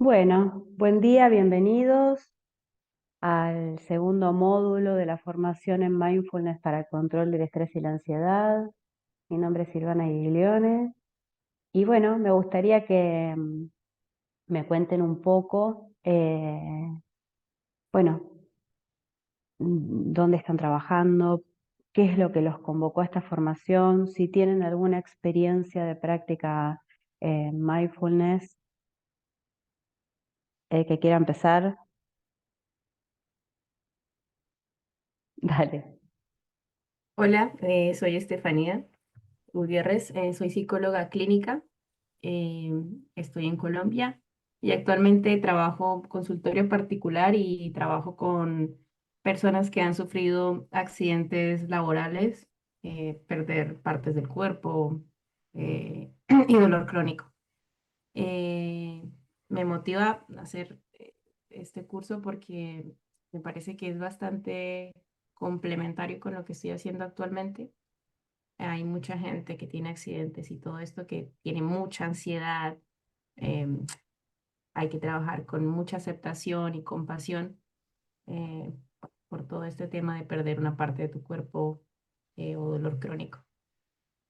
Bueno, buen día, bienvenidos al segundo módulo de la formación en Mindfulness para el control del estrés y la ansiedad. Mi nombre es Silvana Giglione y bueno, me gustaría que me cuenten un poco, bueno, dónde están trabajando, qué es lo que los convocó a esta formación, si tienen alguna experiencia de práctica mindfulness que quiera empezar. Dale. Hola, soy Estefanía Gutiérrez, soy psicóloga clínica, eh, estoy en Colombia y actualmente trabajo consultorio particular y trabajo con personas que han sufrido accidentes laborales, perder partes del cuerpo y dolor crónico. Eh, Me motiva a hacer este curso porque me parece que es bastante complementario con lo que estoy haciendo actualmente. Hay mucha gente que tiene accidentes y todo esto que tiene mucha ansiedad. em, Hay que trabajar con mucha aceptación y compasión eh, por todo este tema de perder una parte de tu cuerpo o dolor crónico.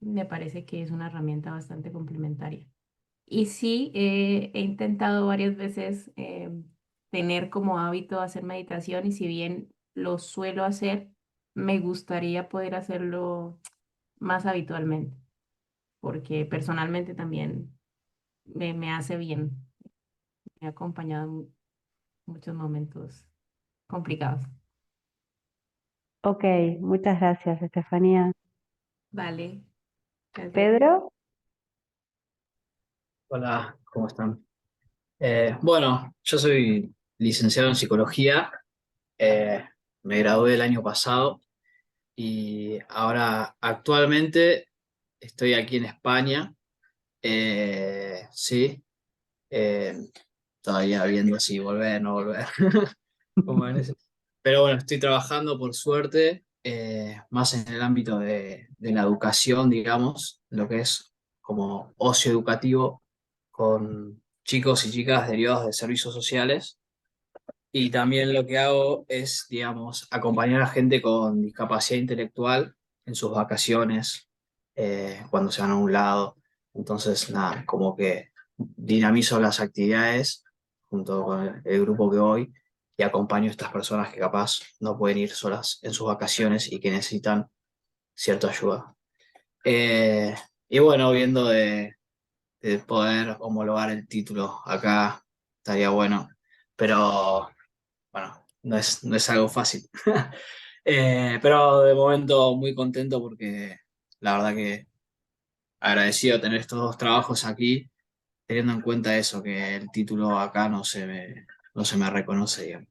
Me parece que es una herramienta bastante complementaria. Y sí, he intentado varias veces tener como hábito hacer meditación y si bien lo suelo hacer, me gustaría poder hacerlo más habitualmente, porque personalmente también me hace bien. Me ha acompañado en muchos momentos complicados. Ok, muchas gracias, Estefanía. Vale, gracias. Pedro. Hola, ¿cómo están? Bueno, yo soy licenciado en psicología, eh, me gradué el año pasado y ahora actualmente estoy aquí en España, sí, eh, todavía viendo si volver o no volver. como en ese- Pero bueno, estoy trabajando por suerte, más en el ámbito de la educación, digamos, lo que es como ocio educativo con chicos y chicas derivados de servicios sociales. Y también lo que hago es, digamos, acompañar a gente con discapacidad intelectual en sus vacaciones, cuando se van a un lado. Entonces, nada, como que dinamizo las actividades junto con el grupo que voy y acompaño a estas personas que capaz no pueden ir solas en sus vacaciones y que necesitan cierta ayuda. Eh, y bueno, viendo de poder homologar el título acá, estaría bueno, pero bueno, no es algo fácil. Pero de momento muy contento porque la verdad que agradecido de tener estos dos trabajos aquí, teniendo en cuenta eso, que el título acá no se me reconoce, digamos.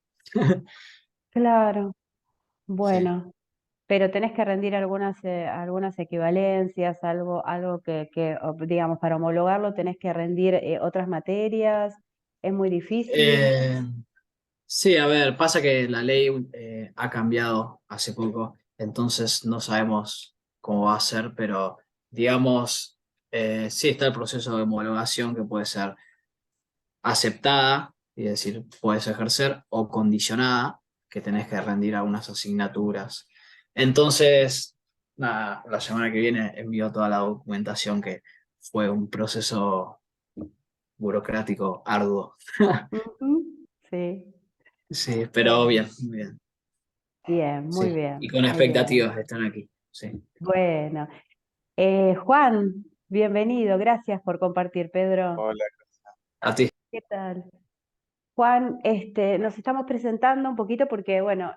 Claro, Sí. bueno, pero tenés que rendir algunas equivalencias, algo digamos, para homologarlo tenés que rendir otras materias, es muy difícil. Eh, sí, a ver, pasa que la ley ha cambiado hace poco, entonces no sabemos cómo va a ser, pero digamos, sí está el proceso de homologación que puede ser aceptada, es decir, puedes ejercer, o condicionada, que tenés que rendir algunas asignaturas. Entonces, nada, la semana que viene envío toda la documentación que fue un proceso burocrático arduo. Ujú, sí, Sí, pero bueno, bien, muy bien. bien, muy Sí, y bien, con muy bien. expectativas de estar aquí. Sí. Bueno, Juan, bienvenido, gracias por compartir, Pedro. Hola, A ti. ¿Qué tal? Juan, nos estamos presentando un poquito porque, bueno,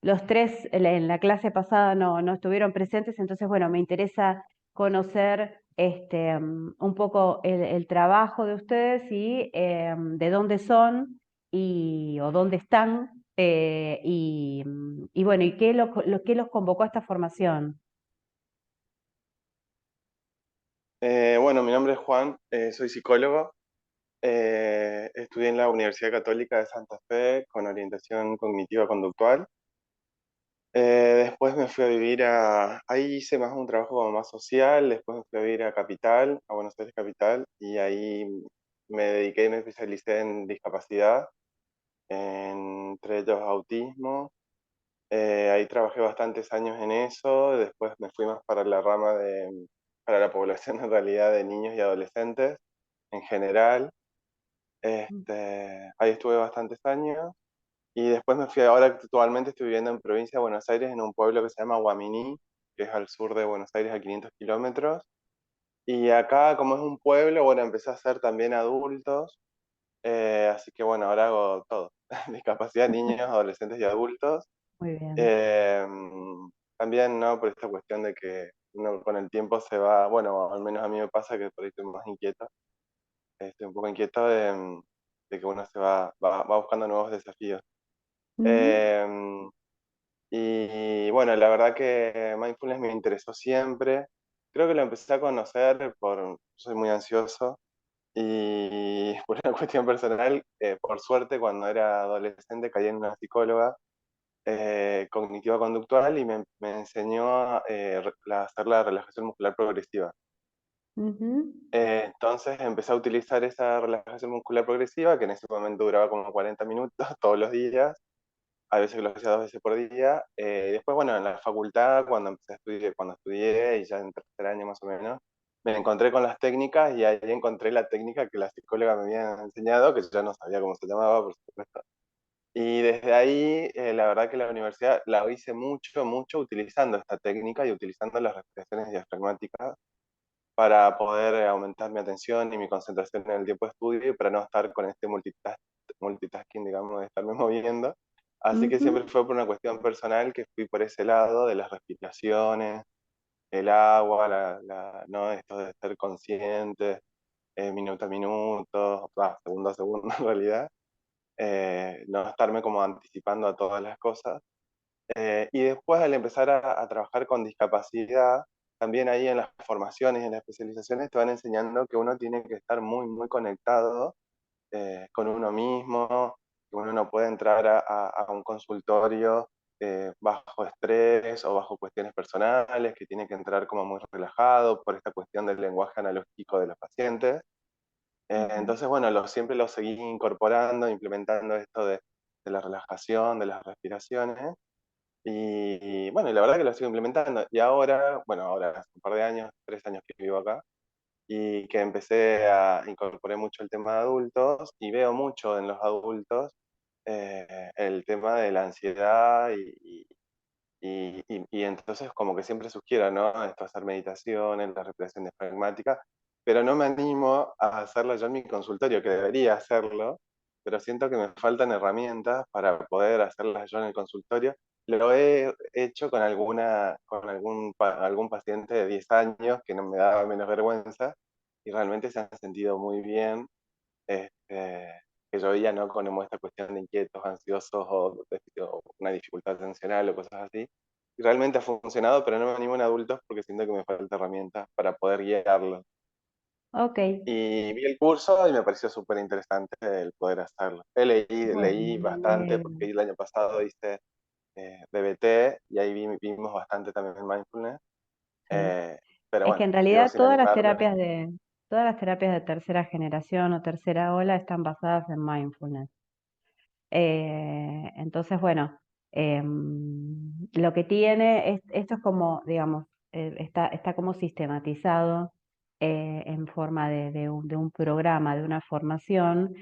los tres en la clase pasada no estuvieron presentes, entonces, bueno, me interesa conocer un poco el trabajo de ustedes y de dónde son o dónde están y bueno, y qué los convocó a esta formación. Bueno, mi nombre es Juan, soy psicólogo, estudié en la Universidad Católica de Santa Fe con orientación cognitiva conductual. Después me fui a vivir ahí hice más un trabajo como más social, después me fui a vivir a Capital, a Buenos Aires Capital, y ahí me dediqué y me especialicé en discapacidad, entre ellos autismo. Ahí trabajé bastantes años en eso, después me fui más para la rama para la población en realidad de niños y adolescentes en general. Ahí estuve bastantes años y después me fui, ahora actualmente estoy viviendo en provincia de Buenos Aires, en un pueblo que se llama Guaminí, que es al sur de Buenos Aires a 500 kilómetros. Y acá, como es un pueblo, bueno, empecé a hacer también adultos, así que bueno, ahora hago todo, discapacidad, niños, adolescentes y adultos. Muy bien. Eh, También, ¿no? Por esta cuestión de que uno con el tiempo se va, bueno, al menos a mí me pasa que por ahí estoy más inquieto, estoy un poco inquieto de que uno va buscando nuevos desafíos. Ujú. Eh, y bueno, la verdad que mindfulness me interesó siempre. Creo que lo empecé a conocer soy muy ansioso y por una cuestión personal, por suerte cuando era adolescente caí en una psicóloga cognitiva conductual y me enseñó a hacer la relajación muscular progresiva. Ujú. Entonces empecé a utilizar esa relajación muscular progresiva, que en ese momento duraba como 40 minutos todos los días, a veces lo hacía 2 veces por día. Después, bueno, en la facultad, cuando estudié, y ya en tercer año más o menos, me encontré con las técnicas y ahí encontré la técnica que la psicóloga me había enseñado, que yo no sabía cómo se llamaba, por supuesto. Y desde ahí, la verdad que la universidad la hice mucho, mucho utilizando esta técnica y utilizando las respiraciones diafragmáticas para poder aumentar mi atención y mi concentración en el tiempo de estudio y para no estar con este multitasking, digamos, de estarme moviendo. Así que siempre Ujú. fue por una cuestión personal que fui por ese lado de las respiraciones, el agua, ¿no? Esto de ser consciente, minuto a minuto, segundo a segundo en realidad, no estarme como anticipando a todas las cosas. Y después al empezar a trabajar con discapacidad, también ahí en las formaciones y en las especializaciones te van enseñando que uno tiene que estar muy, muy conectado con uno mismo, que uno no puede entrar a un consultorio bajo estrés o bajo cuestiones personales, que tiene que entrar como muy relajado por esta cuestión del lenguaje analógico de los pacientes. Ujú. Entonces, bueno, siempre lo seguí incorporando, implementando esto de la relajación, de las respiraciones. Y bueno, la verdad que lo sigo implementando. Y ahora, bueno, ahora hace un par de años, 3 años que vivo acá, y que empecé a incorporar mucho el tema de adultos y veo mucho en los adultos el tema de la ansiedad y entonces como que siempre sugiero, ¿no? Esto, hacer meditaciones, la respiración diafragmática, pero no me animo a hacerlo yo en mi consultorio, que debería hacerlo, pero siento que me faltan herramientas para poder hacerlas yo en el consultorio. Lo he hecho con algún paciente de 10 años que no me daba menos vergüenza y realmente se han sentido muy bien, que yo veía, ¿no? Con esta cuestión de inquietos, ansiosos o una dificultad atencional o cosas así. Y realmente ha funcionado, pero no me animo en adultos porque siento que me falta herramientas para poder guiarlos. Ok, Y vi el curso y me pareció súper interesante el poder hacerlo. bueno, Leí me bastante alegro. porque el año pasado hice DBT y ahí vimos bastante también en mindfulness. Sí. Eh, pero Es que bueno, en sigo realidad sin animarme. todas las terapias de tercera generación o tercera ola están basadas en mindfulness. Entonces, bueno, lo que tiene, esto es como, digamos, está como sistematizado en forma de un programa, de una formación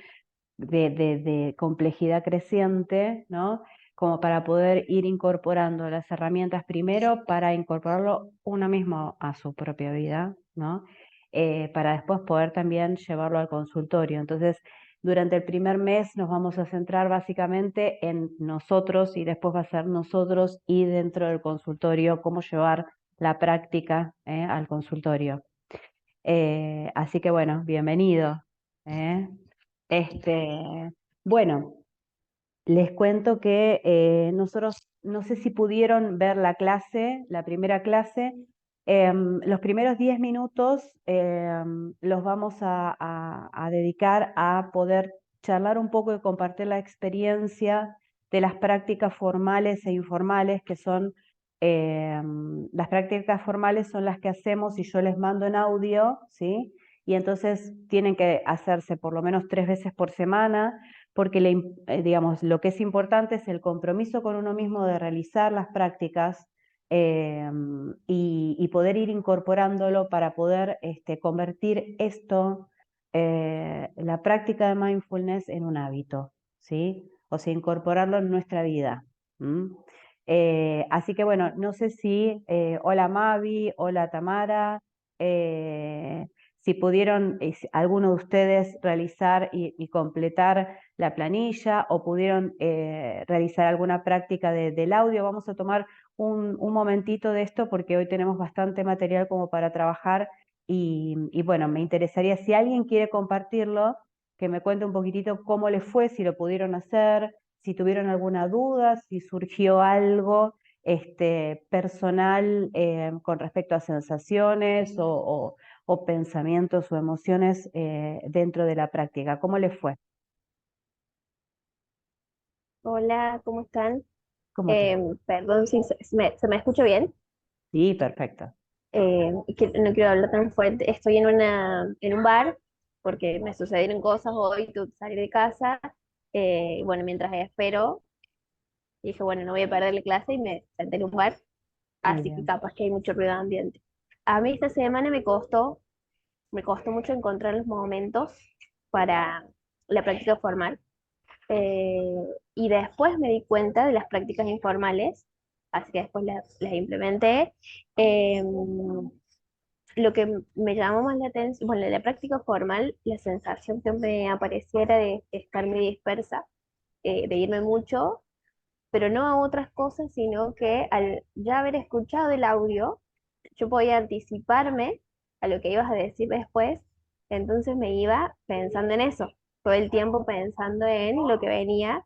de complejidad creciente, ¿no? Como para poder ir incorporando las herramientas primero para incorporarlo uno mismo a su propia vida, ¿no? Para después poder también llevarlo al consultorio. Entonces, durante el primer mes nos vamos a centrar básicamente en nosotros y después va a ser nosotros y dentro del consultorio cómo llevar la práctica al consultorio. Así que bueno, bienvenido. ¿eh? Este, bueno, les cuento que nosotros, no sé si pudieron ver la clase, la primera clase, los primeros 10 minutos los vamos a dedicar a poder charlar un poco y compartir la experiencia de las prácticas formales e informales que son, las prácticas formales son las que hacemos y yo les mando en audio, ¿sí? y entonces tienen que hacerse por lo menos 3 veces por semana, porque digamos, lo que es importante es el compromiso con uno mismo de realizar las prácticas y poder ir incorporándolo para poder convertir esto, la práctica de mindfulness, en un hábito, ¿sí? O sea, incorporarlo en nuestra vida. Así que bueno, no sé si, hola Mavi, hola Tamara, si pudieron alguno de ustedes realizar y completar la planilla o pudieron realizar alguna práctica del audio. Vamos a tomar un momentito de esto porque hoy tenemos bastante material como para trabajar y bueno, me interesaría si alguien quiere compartirlo, que me cuente un poquitito cómo les fue, si lo pudieron hacer, si tuvieron alguna duda, si surgió algo personal con respecto a sensaciones o pensamientos o emociones dentro de la práctica. ¿Cómo les fue? Hola, ¿cómo están? ¿Cómo te... Perdón si se me escucha bien. Sí, perfecto. No quiero hablar tan fuerte. Estoy en un bar porque me sucedieron cosas hoy, tuve que salir de casa. Y bueno, mientras espero, dije, bueno, no voy a perder la clase y me senté en un bar, Muy así que bien. capaz que hay mucho ruido de ambiente. A mí esta semana me costó mucho encontrar los momentos para la práctica formal. Eh, y después me di cuenta de las prácticas informales, así que después las implementé. Eh, lo que me llamó más la atención, bueno, en la práctica formal, la sensación que me apareciera de estar muy dispersa, de irme mucho, pero no a otras cosas, sino que al ya haber escuchado el audio, yo podía anticiparme a lo que ibas a decir después, entonces me iba pensando en eso, todo el tiempo pensando en lo que venía,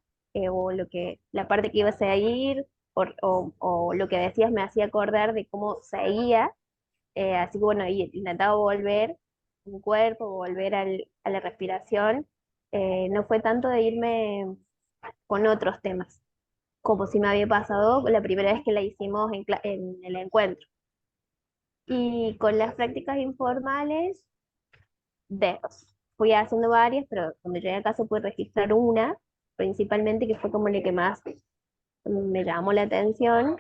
o la parte que iba a seguir, o lo que decías me hacía acordar de cómo seguía, así que bueno, y intentaba volver a mi cuerpo, volver a la respiración, no fue tanto de irme con otros temas, como si me había pasado la primera vez que la hicimos en el encuentro. Y con las prácticas informales, de, fui haciendo varias, pero cuando llegué a casa pude registrar una, principalmente, que fue como la que más me llamó la atención,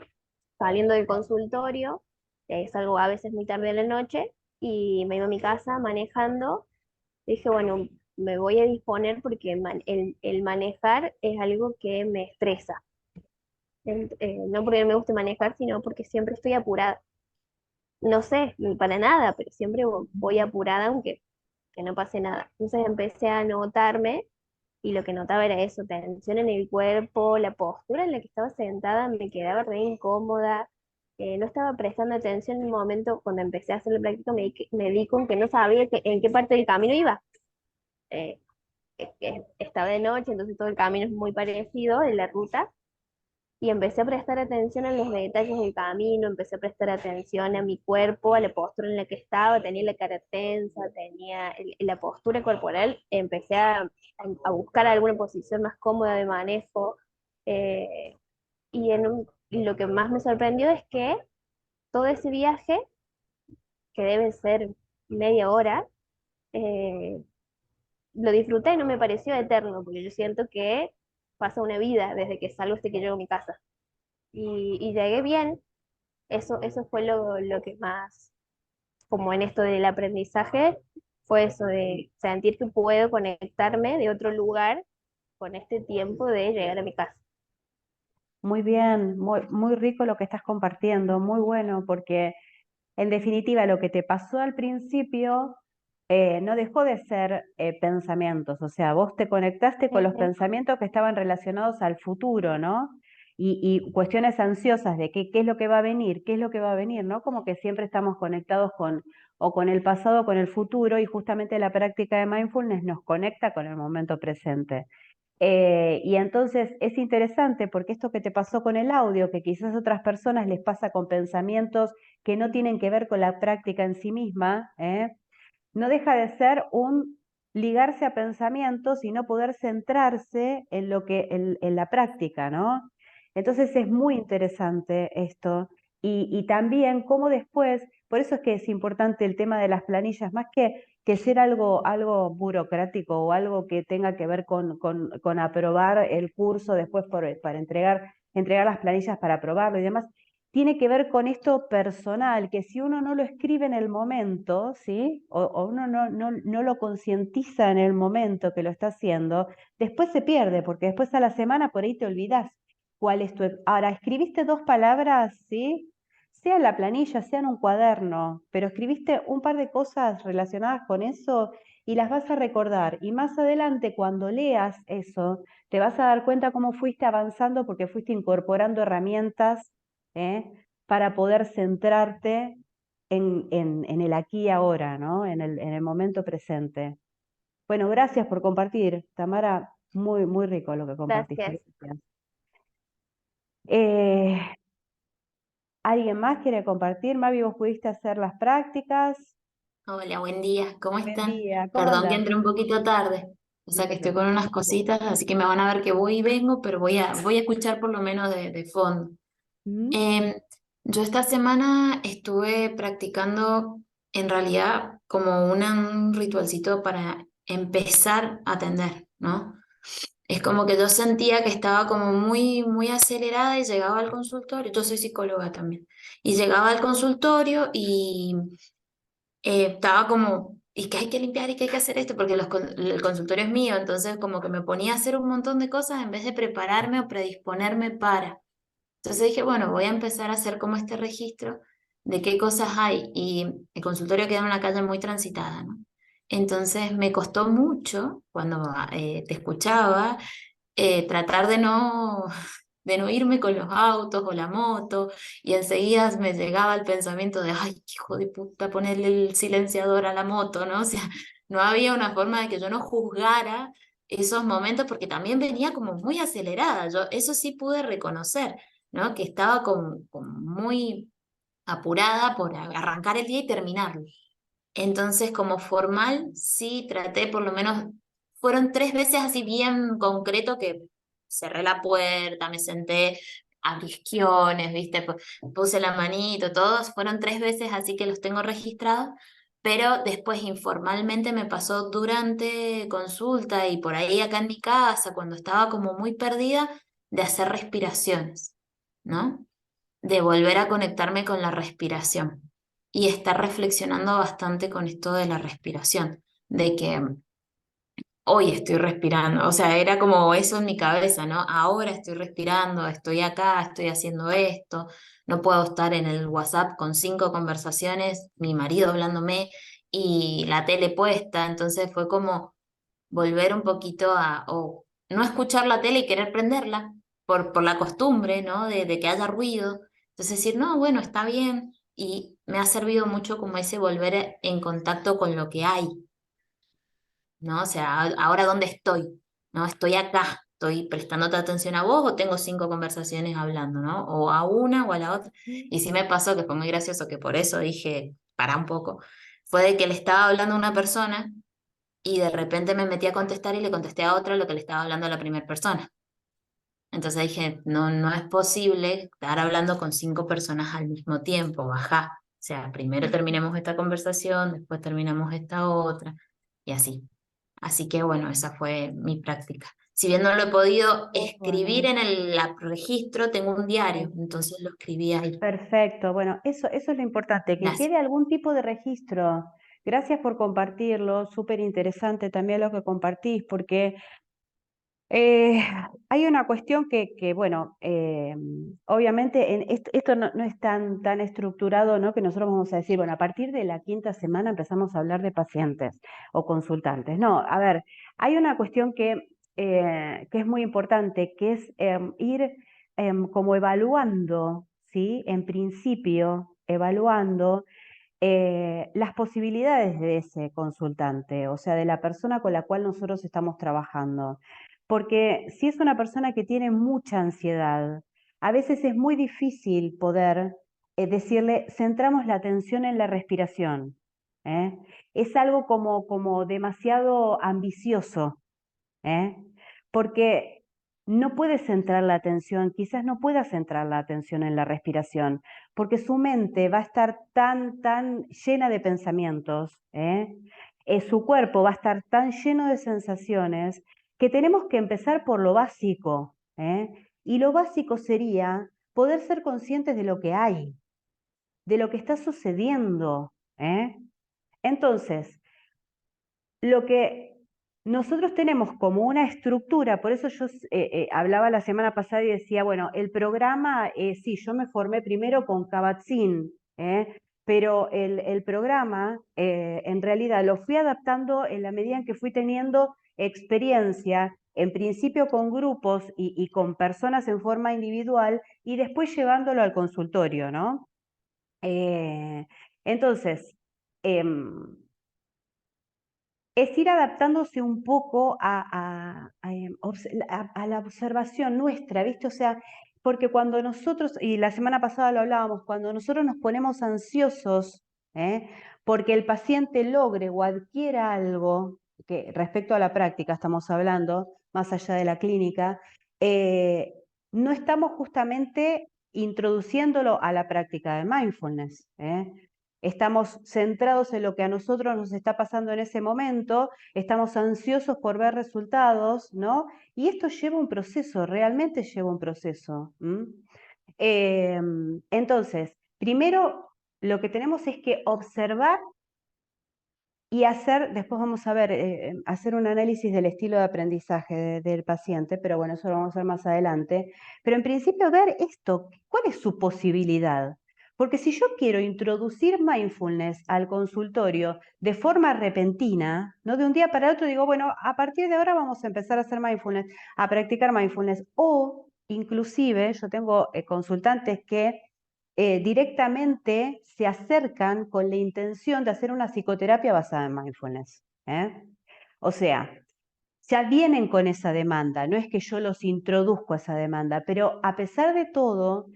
saliendo del consultorio, salgo a veces muy tarde de la noche, y me iba a mi casa manejando, dije, bueno, me voy a disponer porque el manejar es algo que me estresa. No porque no me guste manejar, sino porque siempre estoy apurada. No sé, para nada, pero siempre voy apurada aunque que no pase nada. Entonces empecé a notarme y lo que notaba era eso, tensión en el cuerpo, la postura en la que estaba sentada me quedaba re incómoda, no estaba prestando atención en un momento cuando empecé a hacer la práctica, me di con que no sabía en qué parte del camino iba. Eh, Estaba de noche, entonces todo el camino es muy parecido en la ruta y empecé a prestar atención a los detalles del camino, empecé a prestar atención a mi cuerpo, a la postura en la que estaba, tenía la cara tensa, tenía la postura corporal, empecé a buscar alguna posición más cómoda de manejo. eh, y lo que más me sorprendió es que todo ese viaje, que debe ser media hora, eh, lo disfruté, no me pareció eterno, porque yo siento que pasa una vida desde que salgo hasta que llego a mi casa. Y llegué bien. Eso fue lo que más, como en esto del aprendizaje, fue eso de sentir que puedo conectarme de otro lugar con este tiempo de llegar a mi casa. Muy bien, muy rico lo que estás compartiendo, muy bueno, porque en definitiva lo que te pasó al principio no dejó de ser pensamientos, o sea, vos te conectaste con los Ujú. pensamientos que estaban relacionados al futuro, ¿no? Y cuestiones ansiosas de qué es lo que va a venir, qué es lo que va a venir, ¿no? Como que siempre estamos conectados o con el pasado o con el futuro, y justamente la práctica de mindfulness nos conecta con el momento presente. Y entonces es interesante porque esto que te pasó con el audio, que quizás a otras personas les pasa con pensamientos que no tienen que ver con la práctica en sí misma, no deja de ser un ligarse a pensamientos y no poder centrarse en en la práctica, ¿no? Entonces es muy interesante esto. Y también cómo después, por eso es que es importante el tema de las planillas, más que que ser algo burocrático o algo que tenga que ver con aprobar el curso después para entregar las planillas para aprobarlo y demás, tiene que ver con esto personal, que si uno no lo escribe en el momento, ¿sí? O uno no lo concientiza en el momento que lo está haciendo, después se pierde, porque después a la semana por ahí te olvidas cuál es tu... Ahora, escribiste 2 palabras, ¿sí? Sea en la planilla, sea en un cuaderno, pero escribiste un par de cosas relacionadas con eso y las vas a recordar. Y más adelante, cuando leas eso, te vas a dar cuenta cómo fuiste avanzando porque fuiste incorporando herramientas, ¿eh? Para poder centrarte en el aquí y ahora, ¿no? En el momento presente. Bueno, gracias por compartir, Tamara. Muy, muy rico lo que compartiste. Gracias. Gracias. Eh, ¿Alguien más quiere compartir? Mavi, ¿vos pudiste hacer las prácticas? Hola, buen día, ¿cómo Buen están? día, ¿cómo Perdón que andás? entré un poquito tarde, o No sea que te estoy con preocupes. unas cositas, así que me van a ver que voy y vengo, pero voy a escuchar por lo menos de fondo. ¿Mm? Em, yo esta semana estuve practicando en realidad como un ritualcito para empezar a atender, ¿no? Es como que yo sentía que estaba como muy, muy acelerada y llegaba al consultorio, yo soy psicóloga también, y llegaba al consultorio y estaba como, y que hay que limpiar y que hay que hacer esto, porque el consultorio es mío, entonces como que me ponía a hacer un montón de cosas en vez de prepararme o predisponerme para. Entonces dije, bueno, voy a empezar a hacer como este registro de qué cosas hay, y el consultorio queda en una calle muy transitada, ¿no? Entonces me costó mucho cuando te escuchaba tratar de no irme con los autos o la moto, y enseguida me llegaba el pensamiento de, ay, hijo de puta, ponerle el silenciador a la moto, ¿no? O sea, no había una forma de que yo no juzgara esos momentos porque también venía como muy acelerada, yo eso sí pude reconocer, ¿no? Que estaba como muy apurada por arrancar el día y terminarlo. Entonces, como formal, sí traté por lo menos, fueron 3 veces así bien concreto que cerré la puerta, me senté, abrí isquiones, ¿viste? Puse la manito, todos, fueron 3 veces así que los tengo registrados, pero después informalmente me pasó durante consulta y por ahí acá en mi casa, cuando estaba como muy perdida, de hacer respiraciones, ¿no? De volver a conectarme con la respiración y estar reflexionando bastante con esto de la respiración, de que hoy estoy respirando, o sea, era como eso en mi cabeza, ¿no? Ahora estoy respirando, estoy acá, estoy haciendo esto, no puedo estar en el WhatsApp con 5 conversaciones, mi marido hablándome y la tele puesta, entonces fue como volver un poquito o no escuchar la tele y querer prenderla por la costumbre, ¿no? De que haya ruido. Entonces decir, no, bueno, está bien. Y me ha servido mucho como ese volver en contacto con lo que hay, ¿no? O sea, ahora dónde estoy, ¿no? Estoy acá, estoy prestándote atención a vos o tengo 5 conversaciones hablando, ¿no? O a una o a la otra. Y sí me pasó que fue muy gracioso, que por eso dije, para un poco, fue de que le estaba hablando a una persona y de repente me metí a contestar y le contesté a otra lo que le estaba hablando a la primera persona. Entonces dije, no, no es posible estar hablando con 5 personas al mismo tiempo, bajá. O sea, primero terminemos esta conversación, después terminamos esta otra, y así. Así que bueno, esa fue mi práctica. Si bien no lo he podido escribir Bueno, en el registro, tengo un diario, sí. entonces lo escribí ahí. Perfecto. Bueno, eso es lo importante, que Gracias. quede algún tipo de registro. Gracias por compartirlo. Súper interesante también lo que compartís, porque Eh, hay una cuestión bueno, obviamente esto no es tan estructurado, ¿no? Que nosotros vamos a decir, bueno, a partir de la 5.ª semana empezamos a hablar de pacientes o consultantes. No, a ver, hay una cuestión que es muy importante, que es ir como evaluando, ¿sí? En principio, evaluando las posibilidades de ese consultante, o sea, de la persona con la cual nosotros estamos trabajando. Porque si es una persona que tiene mucha ansiedad, a veces es muy difícil poder decirle, centramos la atención en la respiración. ¿Eh? Es algo como demasiado ambicioso, ¿eh? Porque no puede centrar la atención, quizás no pueda centrar la atención en la respiración, porque su mente va a estar tan llena de pensamientos, ¿eh? su cuerpo va a estar tan lleno de sensaciones que tenemos que empezar por lo básico, ¿eh? Y lo básico sería poder ser conscientes de lo que hay, de lo que está sucediendo, ¿eh? Entonces, lo que nosotros tenemos como una estructura, por eso yo hablaba la semana pasada y decía, bueno, el programa, sí, yo me formé primero con Kabat-Zinn, pero el programa en realidad lo fui adaptando en la medida en que fui teniendo experiencia, en principio con grupos y con personas en forma individual y después llevándolo al consultorio, ¿no? Entonces, em, es ir adaptándose un poco a la observación nuestra, ¿viste? O sea, porque cuando nosotros, y la semana pasada lo hablábamos, cuando nosotros nos ponemos ansiosos, ¿eh? Porque el paciente logre o adquiera algo, que respecto a la práctica estamos hablando, más allá de la clínica, eh, no estamos justamente introduciéndolo a la práctica de mindfulness, ¿eh? Estamos centrados en lo que a nosotros nos está pasando en ese momento, estamos ansiosos por ver resultados, ¿no? Y esto lleva un proceso, realmente lleva un proceso. Entonces, primero lo que tenemos es que observar y hacer, después vamos a ver, hacer un análisis del estilo de aprendizaje del paciente, pero bueno, eso lo vamos a ver más adelante. Pero en principio ver esto, ¿cuál es su posibilidad? Porque si yo quiero introducir mindfulness al consultorio de forma repentina, no de un día para otro digo, bueno, a partir de ahora vamos a empezar a hacer mindfulness, a practicar mindfulness, o inclusive yo tengo consultantes que directamente se acercan con la intención de hacer una psicoterapia basada en mindfulness, ¿eh? O sea, ya vienen con esa demanda, no es que yo los introduzco a esa demanda, pero a pesar de todo,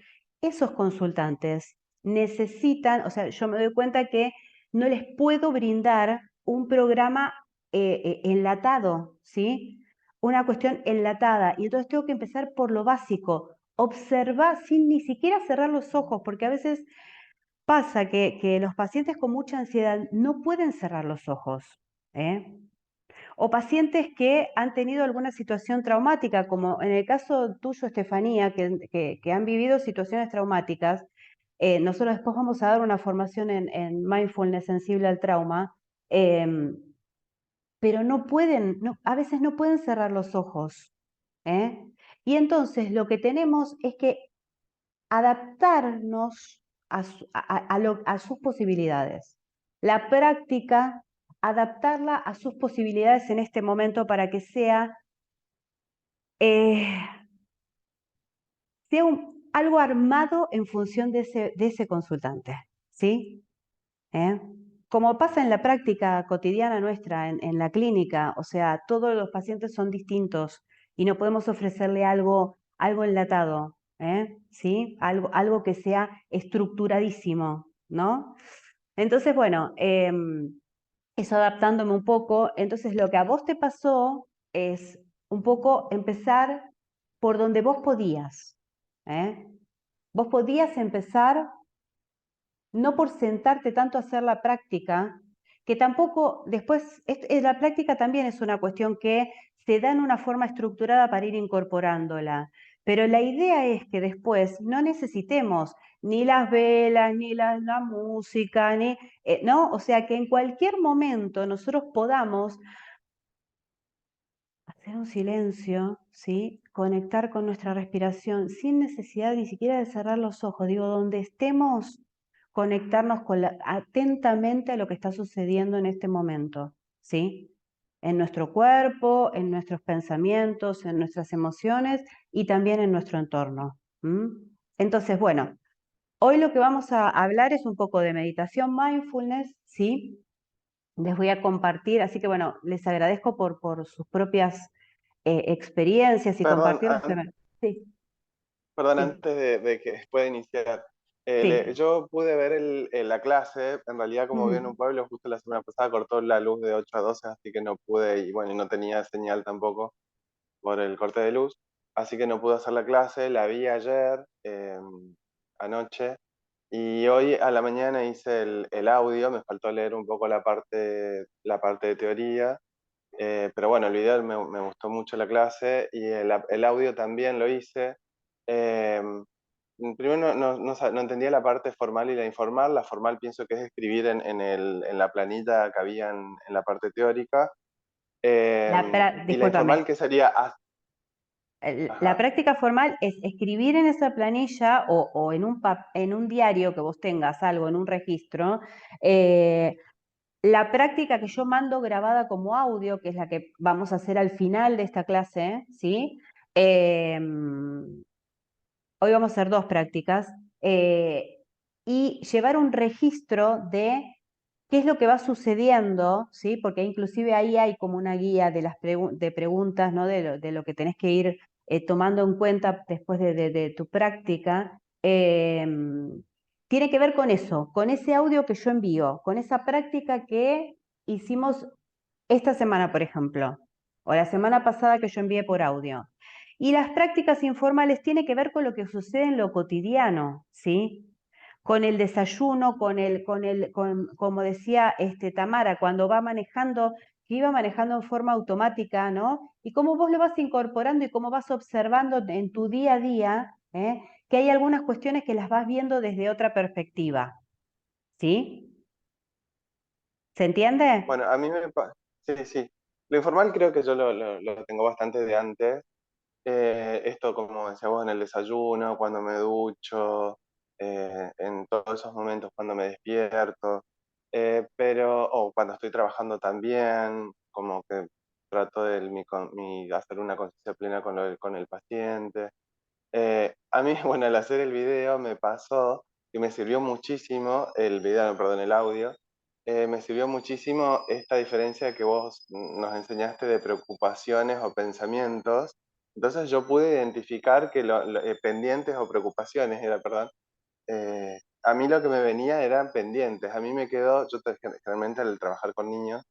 esos consultantes necesitan, o sea, yo me doy cuenta que no les puedo brindar un programa enlatado, ¿sí? Una cuestión enlatada, y entonces tengo que empezar por lo básico, observar sin ni siquiera cerrar los ojos, porque a veces pasa que los pacientes con mucha ansiedad no pueden cerrar los ojos, ¿eh? O pacientes que han tenido alguna situación traumática, como en el caso tuyo, Estefanía, que han vivido situaciones traumáticas. Nosotros después vamos a dar una formación en mindfulness sensible al trauma, em, pero no pueden, a veces no pueden cerrar los ojos, ¿eh? Y entonces lo que tenemos es que adaptarnos a sus posibilidades. La práctica, adaptarla a sus posibilidades en este momento para que sea, eh, algo armado en función de ese consultante, ¿sí? ¿Eh? Como pasa en la práctica cotidiana nuestra, en la clínica, o sea, todos los pacientes son distintos y no podemos ofrecerle algo enlatado, ¿sí? Algo que sea estructuradísimo, ¿no? Entonces, bueno, eso adaptándome un poco, entonces lo que a vos te pasó es un poco empezar por donde vos podías, ¿eh? Vos podías empezar no por sentarte tanto a hacer la práctica, que tampoco después, la práctica también es una cuestión que se da en una forma estructurada para ir incorporándola, pero la idea es que después no necesitemos ni las velas, ni la música, ¿no? O sea, que en cualquier momento nosotros podamos hacer un silencio, ¿sí? Conectar con nuestra respiración sin necesidad ni siquiera de cerrar los ojos. Digo, donde estemos, conectarnos atentamente a lo que está sucediendo en este momento, ¿sí? En nuestro cuerpo, en nuestros pensamientos, en nuestras emociones y también en nuestro entorno. Entonces, bueno, hoy lo que vamos a hablar es un poco de meditación mindfulness, ¿sí? Les voy a compartir, así que bueno, les agradezco por sus propias experiencias y Perdón, compartirlas. Sí, perdón, sí, antes de que pueda iniciar. sí. Yo pude ver la clase, en realidad como vivo en un Mm, pueblo, justo la semana pasada cortó la luz de 8 a 12, así que no pude, y bueno, y no tenía señal tampoco por el corte de luz, así que no pude hacer la clase, la vi ayer, anoche, Y hoy a la mañana hice el audio, me faltó leer un poco la parte de teoría, pero bueno, el video me gustó mucho la clase y el audio también lo hice. Eh, Primero no entendía la parte formal y la informal. La formal pienso que es escribir en la planilla que había en la parte teórica. Y la informal Discúlpame. que sería... La Ajá. práctica formal es escribir en esa planilla o en un diario que vos tengas algo, en un registro, la práctica que yo mando grabada como audio, que es la que vamos a hacer al final de esta clase, ¿sí? Hoy vamos a hacer 2 prácticas, y llevar un registro de qué es lo que va sucediendo, ¿sí? Porque inclusive ahí hay como una guía de las de preguntas, ¿no? De lo que tenés que ir tomando en cuenta después de tu práctica. Tiene que ver con eso, con ese audio que yo envío, con esa práctica que hicimos esta semana, por ejemplo, o la semana pasada que yo envié por audio. Y las prácticas informales tienen que ver con lo que sucede en lo cotidiano, ¿sí? Con el desayuno, como decía Tamara, cuando va manejando, que iba manejando en forma automática, ¿no? Y cómo vos lo vas incorporando y cómo vas observando en tu día a día, que hay algunas cuestiones que las vas viendo desde otra perspectiva, ¿sí? ¿Se entiende? Bueno, a mí sí, sí. Lo informal creo que yo lo tengo bastante de antes. Esto, como decía vos, en el desayuno, cuando me ducho, en todos esos momentos cuando me despierto, o cuando estoy trabajando también, como que trato de hacer una conciencia plena con el paciente. A mí, bueno, al hacer el video me pasó que me sirvió muchísimo, el video, no, perdón, el audio, me sirvió muchísimo esta diferencia que vos nos enseñaste de preocupaciones o pensamientos. Entonces yo pude identificar que pendientes o preocupaciones, era, perdón, a mí lo que me venía eran pendientes. A mí me quedó, generalmente al trabajar con niños,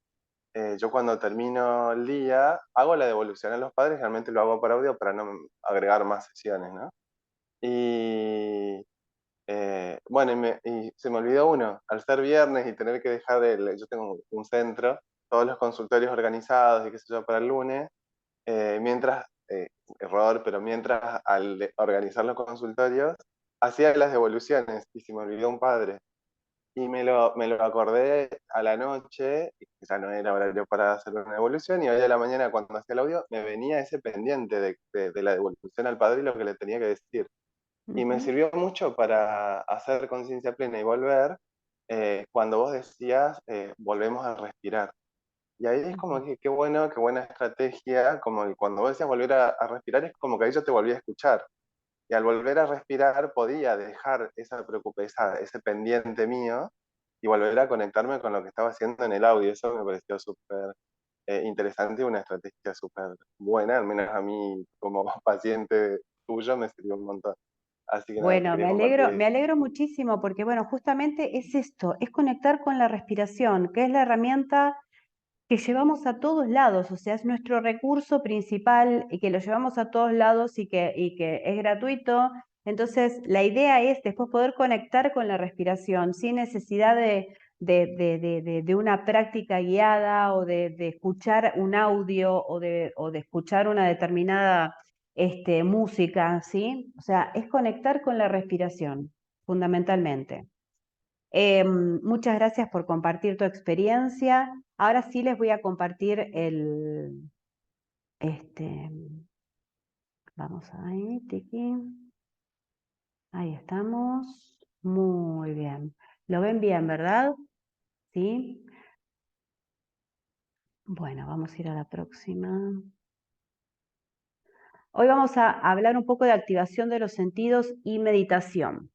yo cuando termino el día hago la devolución a los padres, realmente lo hago por audio para no agregar más sesiones, ¿no? Y bueno, y se me olvidó uno, al ser viernes y tener que dejar yo tengo un centro, todos los consultorios organizados y qué sé yo para el lunes, mientras, error, pero mientras organizar los consultorios, hacía las devoluciones y se me olvidó un padre. Y me lo acordé a la noche, y ya no era horario para hacer una devolución, y hoy a la mañana cuando hacía el audio me venía ese pendiente de la devolución al padre y lo que le tenía que decir. Y me Ujú, sirvió mucho para hacer conciencia plena y volver, cuando vos decías, volvemos a respirar. Y ahí es como ujú. que qué bueno, qué buena estrategia, como que cuando vos decías volver a respirar es como que ahí yo te volví a escuchar. Y al volver a respirar podía dejar ese pendiente mío y volver a conectarme con lo que estaba haciendo en el audio. Eso me pareció súper interesante y una estrategia súper buena, al menos a mí como paciente tuyo me sirvió un montón. Así que nada, Bueno, quería compartir me eso. alegro muchísimo porque, bueno, justamente es esto, es conectar con la respiración, que es la herramienta que llevamos a todos lados, o sea, es nuestro recurso principal y que lo llevamos a todos lados y que es gratuito. Entonces, la idea es después poder conectar con la respiración sin necesidad de una práctica guiada o de escuchar un audio o de escuchar una determinada música, ¿sí? O sea, es conectar con la respiración, fundamentalmente. Muchas gracias por compartir tu experiencia. Ahora sí les voy a compartir este, vamos ahí, tiki. Ahí estamos. Muy bien. ¿Lo ven bien, verdad? Sí. Bueno, vamos a ir a la próxima. Hoy vamos a hablar un poco de activación de los sentidos y meditación.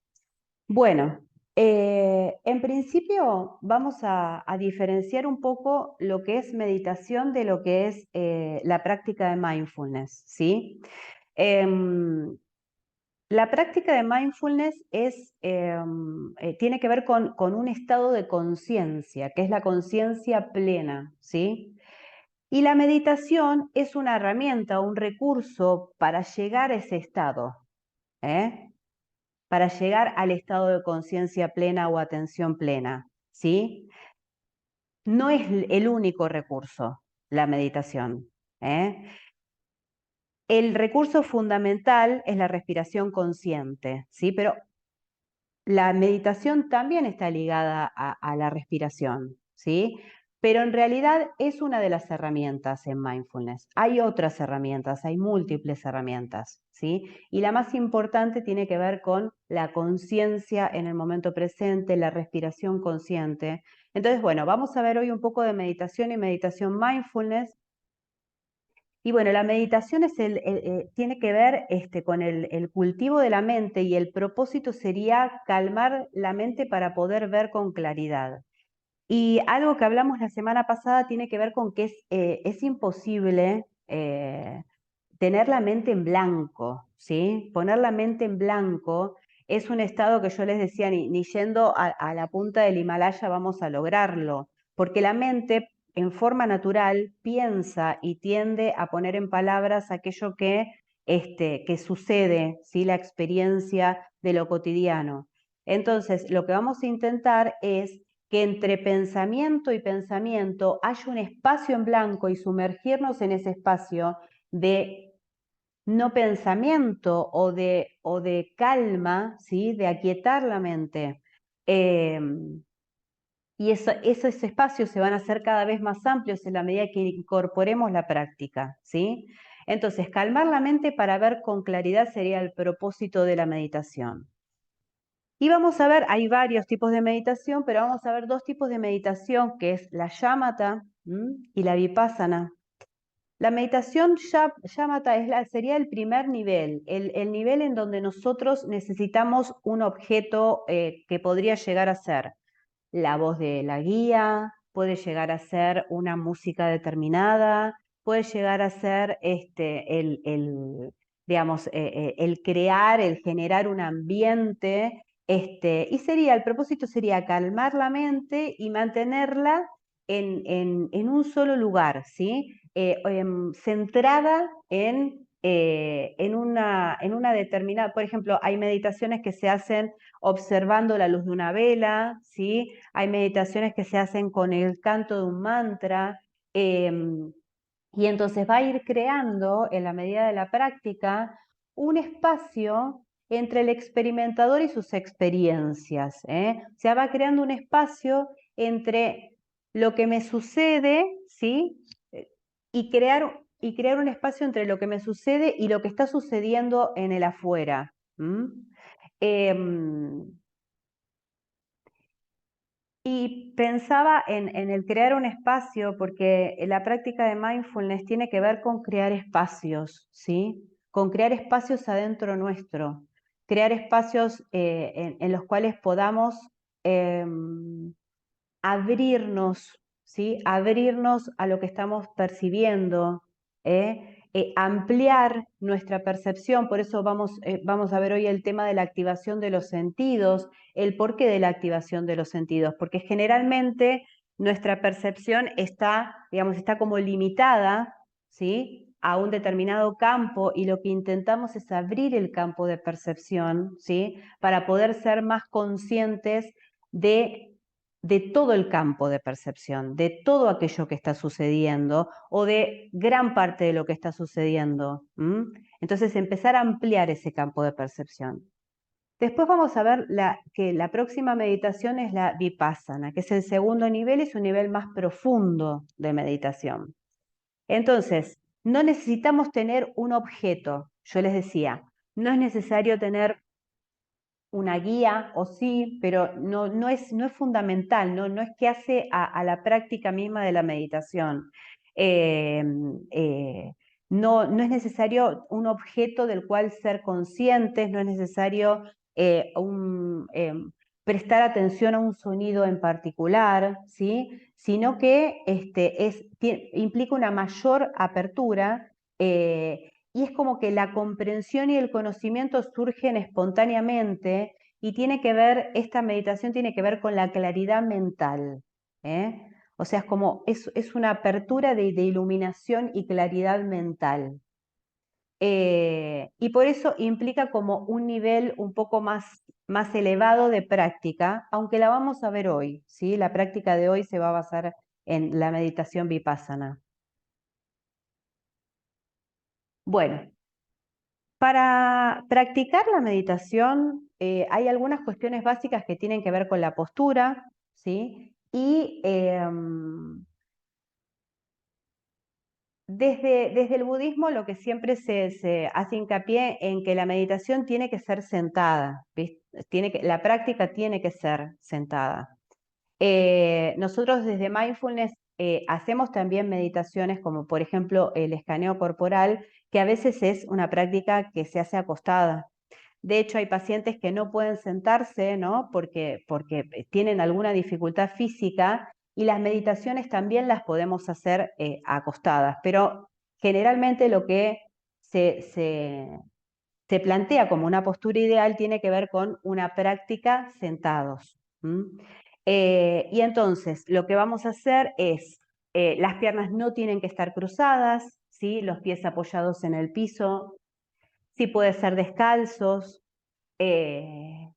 Bueno, en principio vamos a diferenciar un poco lo que es meditación de lo que es la práctica de mindfulness, ¿sí? Em, la práctica de mindfulness tiene que ver con un estado de conciencia, que es la conciencia plena, ¿sí? Y la meditación es una herramienta, un recurso para llegar a ese estado, ¿eh? para llegar al estado de conciencia plena o atención plena, ¿sí? No es el único recurso, la meditación, ¿eh? El recurso fundamental es la respiración consciente, ¿sí? Pero la meditación también está ligada a la respiración, ¿sí? Pero en realidad es una de las herramientas en mindfulness. Hay otras herramientas, hay múltiples herramientas, ¿sí? Y la más importante tiene que ver con la conciencia en el momento presente, la respiración consciente. Entonces, bueno, vamos a ver hoy un poco de meditación y meditación mindfulness. Y bueno, la meditación tiene que ver con el cultivo de la mente, y el propósito sería calmar la mente para poder ver con claridad. Y algo que hablamos la semana pasada tiene que ver con que es imposible tener la mente en blanco, ¿sí? Poner la mente en blanco es un estado que yo les decía, ni yendo a la punta del Himalaya vamos a lograrlo, porque la mente en forma natural piensa y tiende a poner en palabras aquello que sucede, ¿sí? La experiencia de lo cotidiano. Entonces, lo que vamos a intentar es que entre pensamiento y pensamiento haya un espacio en blanco y sumergirnos en ese espacio de no pensamiento o de calma, ¿sí? De aquietar la mente. Y esos espacios se van a hacer cada vez más amplios en la medida que incorporemos la práctica, ¿sí? Entonces, calmar la mente para ver con claridad sería el propósito de la meditación. Y vamos a ver, hay varios tipos de meditación, pero vamos a ver dos tipos de meditación, que es la shamatha y la vipassana. La meditación shamatha sería el primer nivel, el nivel en donde nosotros necesitamos un objeto que podría llegar a ser la voz de la guía, puede llegar a ser una música determinada, puede llegar a ser digamos, el crear, el generar un ambiente, y el propósito sería calmar la mente y mantenerla en un solo lugar, ¿sí? Centrada en una determinada, por ejemplo, hay meditaciones que se hacen observando la luz de una vela, ¿sí? Hay meditaciones que se hacen con el canto de un mantra, y entonces va a ir creando, en la medida de la práctica, un espacio entre el experimentador y sus experiencias, ¿eh? O sea, va creando un espacio entre lo que me sucede, ¿sí? Y crear un espacio entre lo que me sucede y lo que está sucediendo en el afuera. Y pensaba en el crear un espacio, porque la práctica de mindfulness tiene que ver con crear espacios, ¿sí? Con crear espacios adentro nuestro, crear espacios en los cuales podamos abrirnos, ¿sí? Abrirnos a lo que estamos percibiendo, ampliar nuestra percepción. Por eso vamos a ver hoy el tema de la activación de los sentidos, el porqué de la activación de los sentidos, porque generalmente nuestra percepción digamos, está como limitada, ¿sí? A un determinado campo, y lo que intentamos es abrir el campo de percepción, ¿sí? Para poder ser más conscientes de todo el campo de percepción, de todo aquello que está sucediendo o de gran parte de lo que está sucediendo. Entonces, empezar a ampliar ese campo de percepción. Después vamos a ver que la próxima meditación es la vipassana, que es el segundo nivel, es un nivel más profundo de meditación. Entonces, no necesitamos tener un objeto. Yo les decía, no es necesario tener una guía, o sí, pero no es fundamental, no es que hace a la práctica misma de la meditación. Eh, eh, no es necesario un objeto del cual ser conscientes, no es necesario prestar atención a un sonido en particular, ¿sí? Sino que implica una mayor apertura. Y es como que la comprensión y el conocimiento surgen espontáneamente, y esta meditación tiene que ver con la claridad mental, ¿eh? O sea, es una apertura de iluminación y claridad mental. Y por eso implica como un nivel un poco más elevado de práctica, aunque la vamos a ver hoy, ¿sí? La práctica de hoy se va a basar en la meditación vipassana. Bueno, para practicar la meditación hay algunas cuestiones básicas que tienen que ver con la postura, ¿sí? Y desde el budismo lo que siempre se hace hincapié en que la meditación tiene que ser sentada, ¿viste? La práctica tiene que ser sentada. Nosotros desde Mindfulness hacemos también meditaciones como por ejemplo el escaneo corporal, que a veces es una práctica que se hace acostada. De hecho, hay pacientes que no pueden sentarse, ¿no? Porque tienen alguna dificultad física y las meditaciones también las podemos hacer acostadas, pero generalmente lo que se plantea como una postura ideal tiene que ver con una práctica sentados. Y entonces lo que vamos a hacer es, las piernas no tienen que estar cruzadas, ¿sí? Los pies apoyados en el piso, sí puede ser descalzos, eh,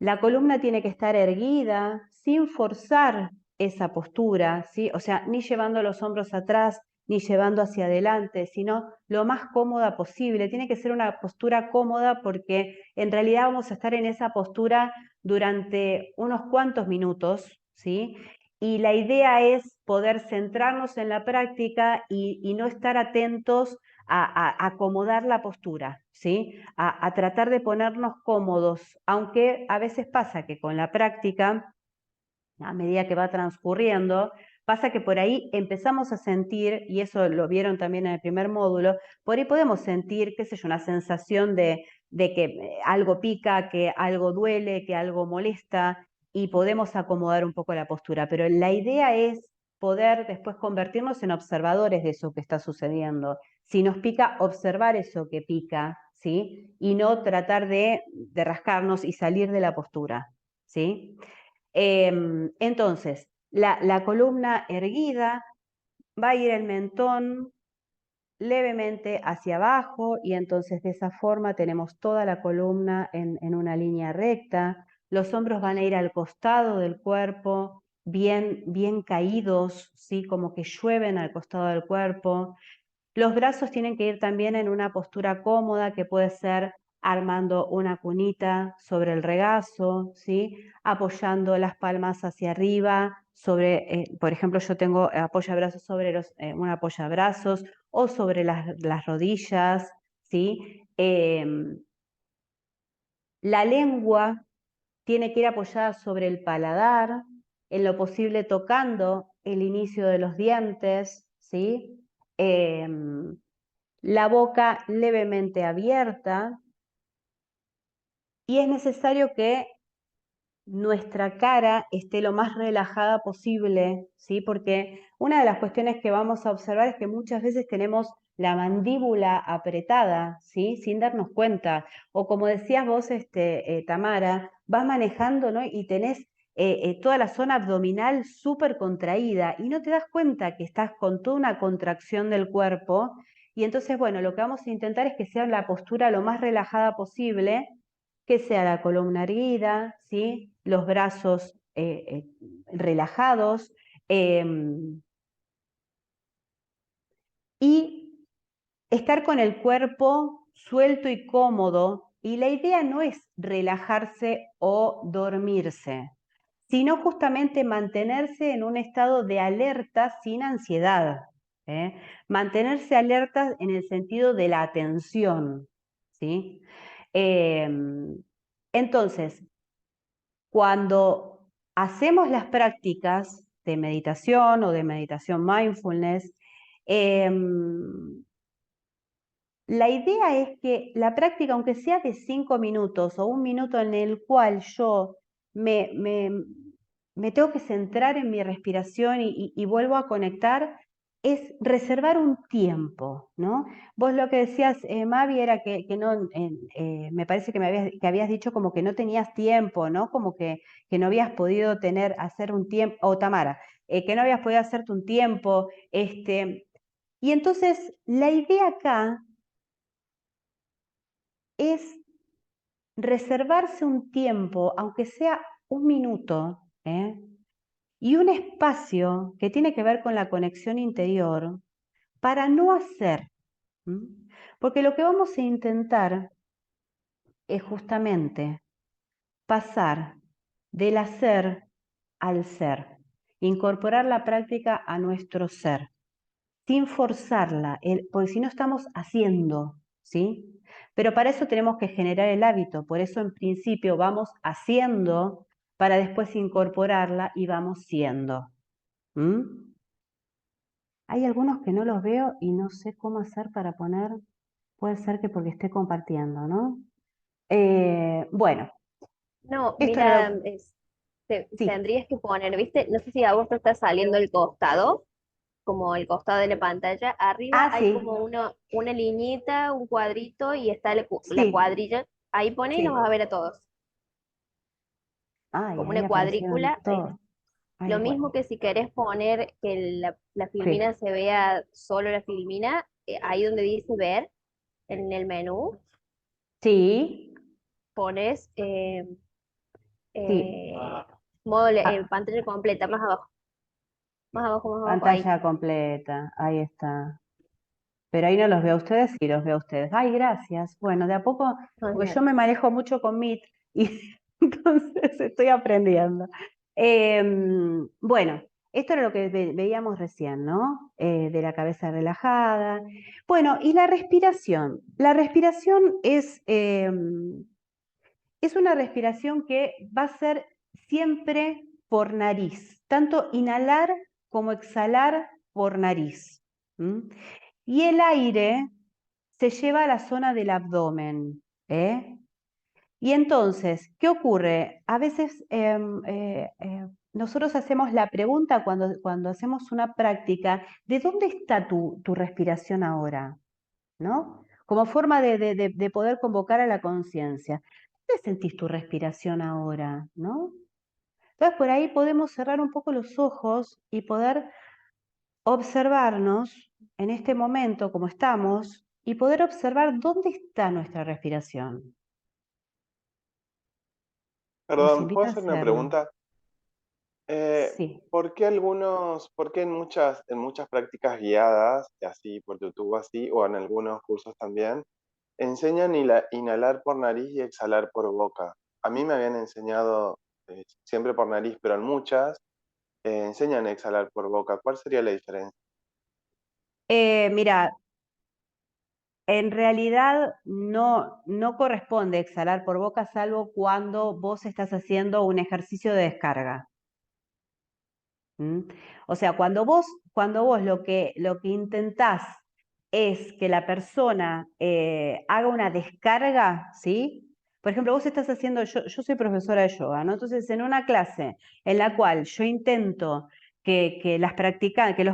la columna tiene que estar erguida sin forzar esa postura, ¿sí? O sea, ni llevando los hombros atrás, ni llevando hacia adelante, sino lo más cómoda posible. Tiene que ser una postura cómoda porque en realidad vamos a estar en esa postura durante unos cuantos minutos, ¿sí? Y la idea es poder centrarnos en la práctica y no estar atentos a acomodar la postura, ¿sí? A tratar de ponernos cómodos, aunque a veces pasa que con la práctica, a medida que va transcurriendo, pasa que por ahí empezamos a sentir, y eso lo vieron también en el primer módulo, por ahí podemos sentir, qué sé yo, una sensación de que algo pica, que algo duele, que algo molesta, y podemos acomodar un poco la postura, pero la idea es poder después convertirnos en observadores de eso que está sucediendo. Si nos pica, observar eso que pica, ¿sí? Y no tratar de rascarnos y salir de la postura, ¿sí? Entonces, la columna erguida, va a ir el mentón levemente hacia abajo y entonces de esa forma tenemos toda la columna en una línea recta. Los hombros van a ir al costado del cuerpo, bien caídos, ¿sí? Como que llueven al costado del cuerpo. Los brazos tienen que ir también en una postura cómoda, que puede ser armando una cunita sobre el regazo, ¿sí? Apoyando las palmas hacia arriba, por ejemplo, yo tengo apoyabrazos sobre un apoyabrazos o sobre las rodillas, ¿sí? La lengua tiene que ir apoyada sobre el paladar, en lo posible tocando el inicio de los dientes, ¿sí? La boca levemente abierta y es necesario que nuestra cara esté lo más relajada posible, ¿sí? Porque una de las cuestiones que vamos a observar es que muchas veces tenemos la mandíbula apretada, ¿sí? Sin darnos cuenta. O como decías vos, Tamara, vas manejando, ¿no? Y tenés toda la zona abdominal súper contraída y no te das cuenta que estás con toda una contracción del cuerpo. Y entonces, bueno, lo que vamos a intentar es que sea la postura lo más relajada posible, que sea la columna erguida, ¿sí? Los brazos relajados, y estar con el cuerpo suelto y cómodo. Y la idea no es relajarse o dormirse, sino justamente mantenerse en un estado de alerta sin ansiedad. ¿eh? Mantenerse alerta en el sentido de la atención, ¿sí? Entonces, cuando hacemos las prácticas de meditación o de meditación mindfulness, la idea es que la práctica, aunque sea de 5 minutos o un minuto en el cual yo me tengo que centrar en mi respiración y vuelvo a conectar, es reservar un tiempo, ¿no? Vos lo que decías, Mavi, era que no, me parece que habías dicho como que no tenías tiempo, ¿no? Como que no habías podido hacer un tiempo, o Tamara, que no habías podido hacerte un tiempo, y entonces la idea acá es reservarse un tiempo, aunque sea un minuto, y un espacio que tiene que ver con la conexión interior para no hacer. Porque lo que vamos a intentar es justamente pasar del hacer al ser, incorporar la práctica a nuestro ser, sin forzarla, porque si no estamos haciendo, ¿sí? Pero para eso tenemos que generar el hábito, por eso en principio vamos haciendo para después incorporarla y vamos siendo. Hay algunos que no los veo y no sé cómo hacer para poner, puede ser que porque esté compartiendo, ¿no? Bueno, No, esto era mira, lo... Sí, tendrías que poner, ¿viste? No sé si a vos te está saliendo el costado, como el costado de la pantalla. Arriba hay sí, como una liñita, un cuadrito y está la sí, cuadrilla. Ahí pone y nos vas a sí. ver a todos. Ay, Como ahí una aparecieron cuadrícula. Ahí. todos. Ay, Lo mismo bueno, que si querés poner que la filmina sí, se vea solo la filmina, ahí donde dice ver, en el menú, sí, pones sí. eh, modo Ah, pantalla completa, más abajo, ahí. pantalla completa, ahí está. Pero ahí no los veo a ustedes, sí los veo a ustedes. Ay, gracias. Bueno, de a poco, porque yo me manejo mucho con Meet y entonces estoy aprendiendo. Bueno, esto era lo que veíamos recién, ¿no? De la cabeza relajada. Bueno, y la respiración. La respiración es una respiración que va a ser siempre por nariz, tanto inhalar como exhalar por nariz. ¿M? Y el aire se lleva a la zona del abdomen. ¿Eh? Y entonces, ¿qué ocurre? A veces nosotros hacemos la pregunta cuando hacemos una práctica, ¿de dónde está tu respiración ahora? ¿No? Como forma de poder convocar a la conciencia. ¿Dónde sentís tu respiración ahora? ¿No? Entonces, por ahí podemos cerrar un poco los ojos y poder observarnos en este momento como estamos y poder observar dónde está nuestra respiración. Los Perdón, invito ¿puedo a hacer una hacerlo. pregunta? Sí. ¿Por qué en muchas prácticas guiadas, así por YouTube así, o en algunos cursos también, enseñan inhalar por nariz y exhalar por boca? A mí me habían enseñado siempre por nariz, pero en muchas enseñan a exhalar por boca. ¿Cuál sería la diferencia? Mira, en realidad no corresponde exhalar por boca, salvo cuando vos estás haciendo un ejercicio de descarga. ¿Mm? O sea, cuando vos lo que intentás es que la persona haga una descarga, ¿sí? Por ejemplo, vos estás haciendo, yo soy profesora de yoga, ¿no? Entonces, en una clase en la cual yo intento que los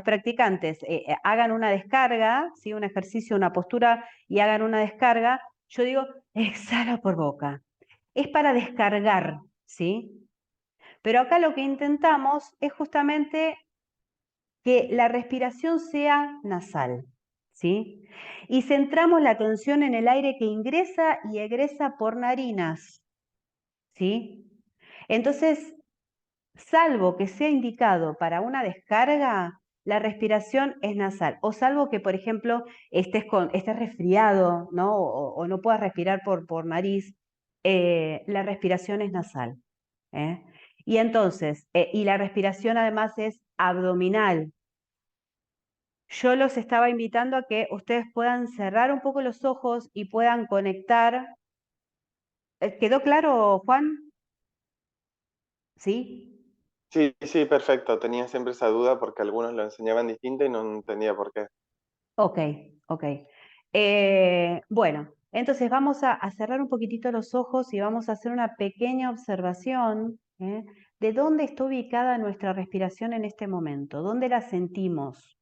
practicantes hagan una descarga, ¿sí? Un ejercicio, una postura y hagan una descarga, yo digo, exhala por boca. Es para descargar, ¿sí? Pero acá lo que intentamos es justamente que la respiración sea nasal, ¿sí? Y centramos la atención en el aire que ingresa y egresa por narinas, ¿sí? Entonces, salvo que sea indicado para una descarga, la respiración es nasal. O salvo que, por ejemplo, estés resfriado, ¿no? O no puedas respirar por nariz, la respiración es nasal. ¿Eh? Y entonces, y la respiración además es abdominal. Yo los estaba invitando a que ustedes puedan cerrar un poco los ojos y puedan conectar. ¿Quedó claro, Juan? ¿Sí? Sí, sí, perfecto. Tenía siempre esa duda porque algunos lo enseñaban distinto y no entendía por qué. Ok, ok. Bueno, entonces vamos a cerrar un poquitito los ojos y vamos a hacer una pequeña observación, de dónde está ubicada nuestra respiración en este momento, dónde la sentimos.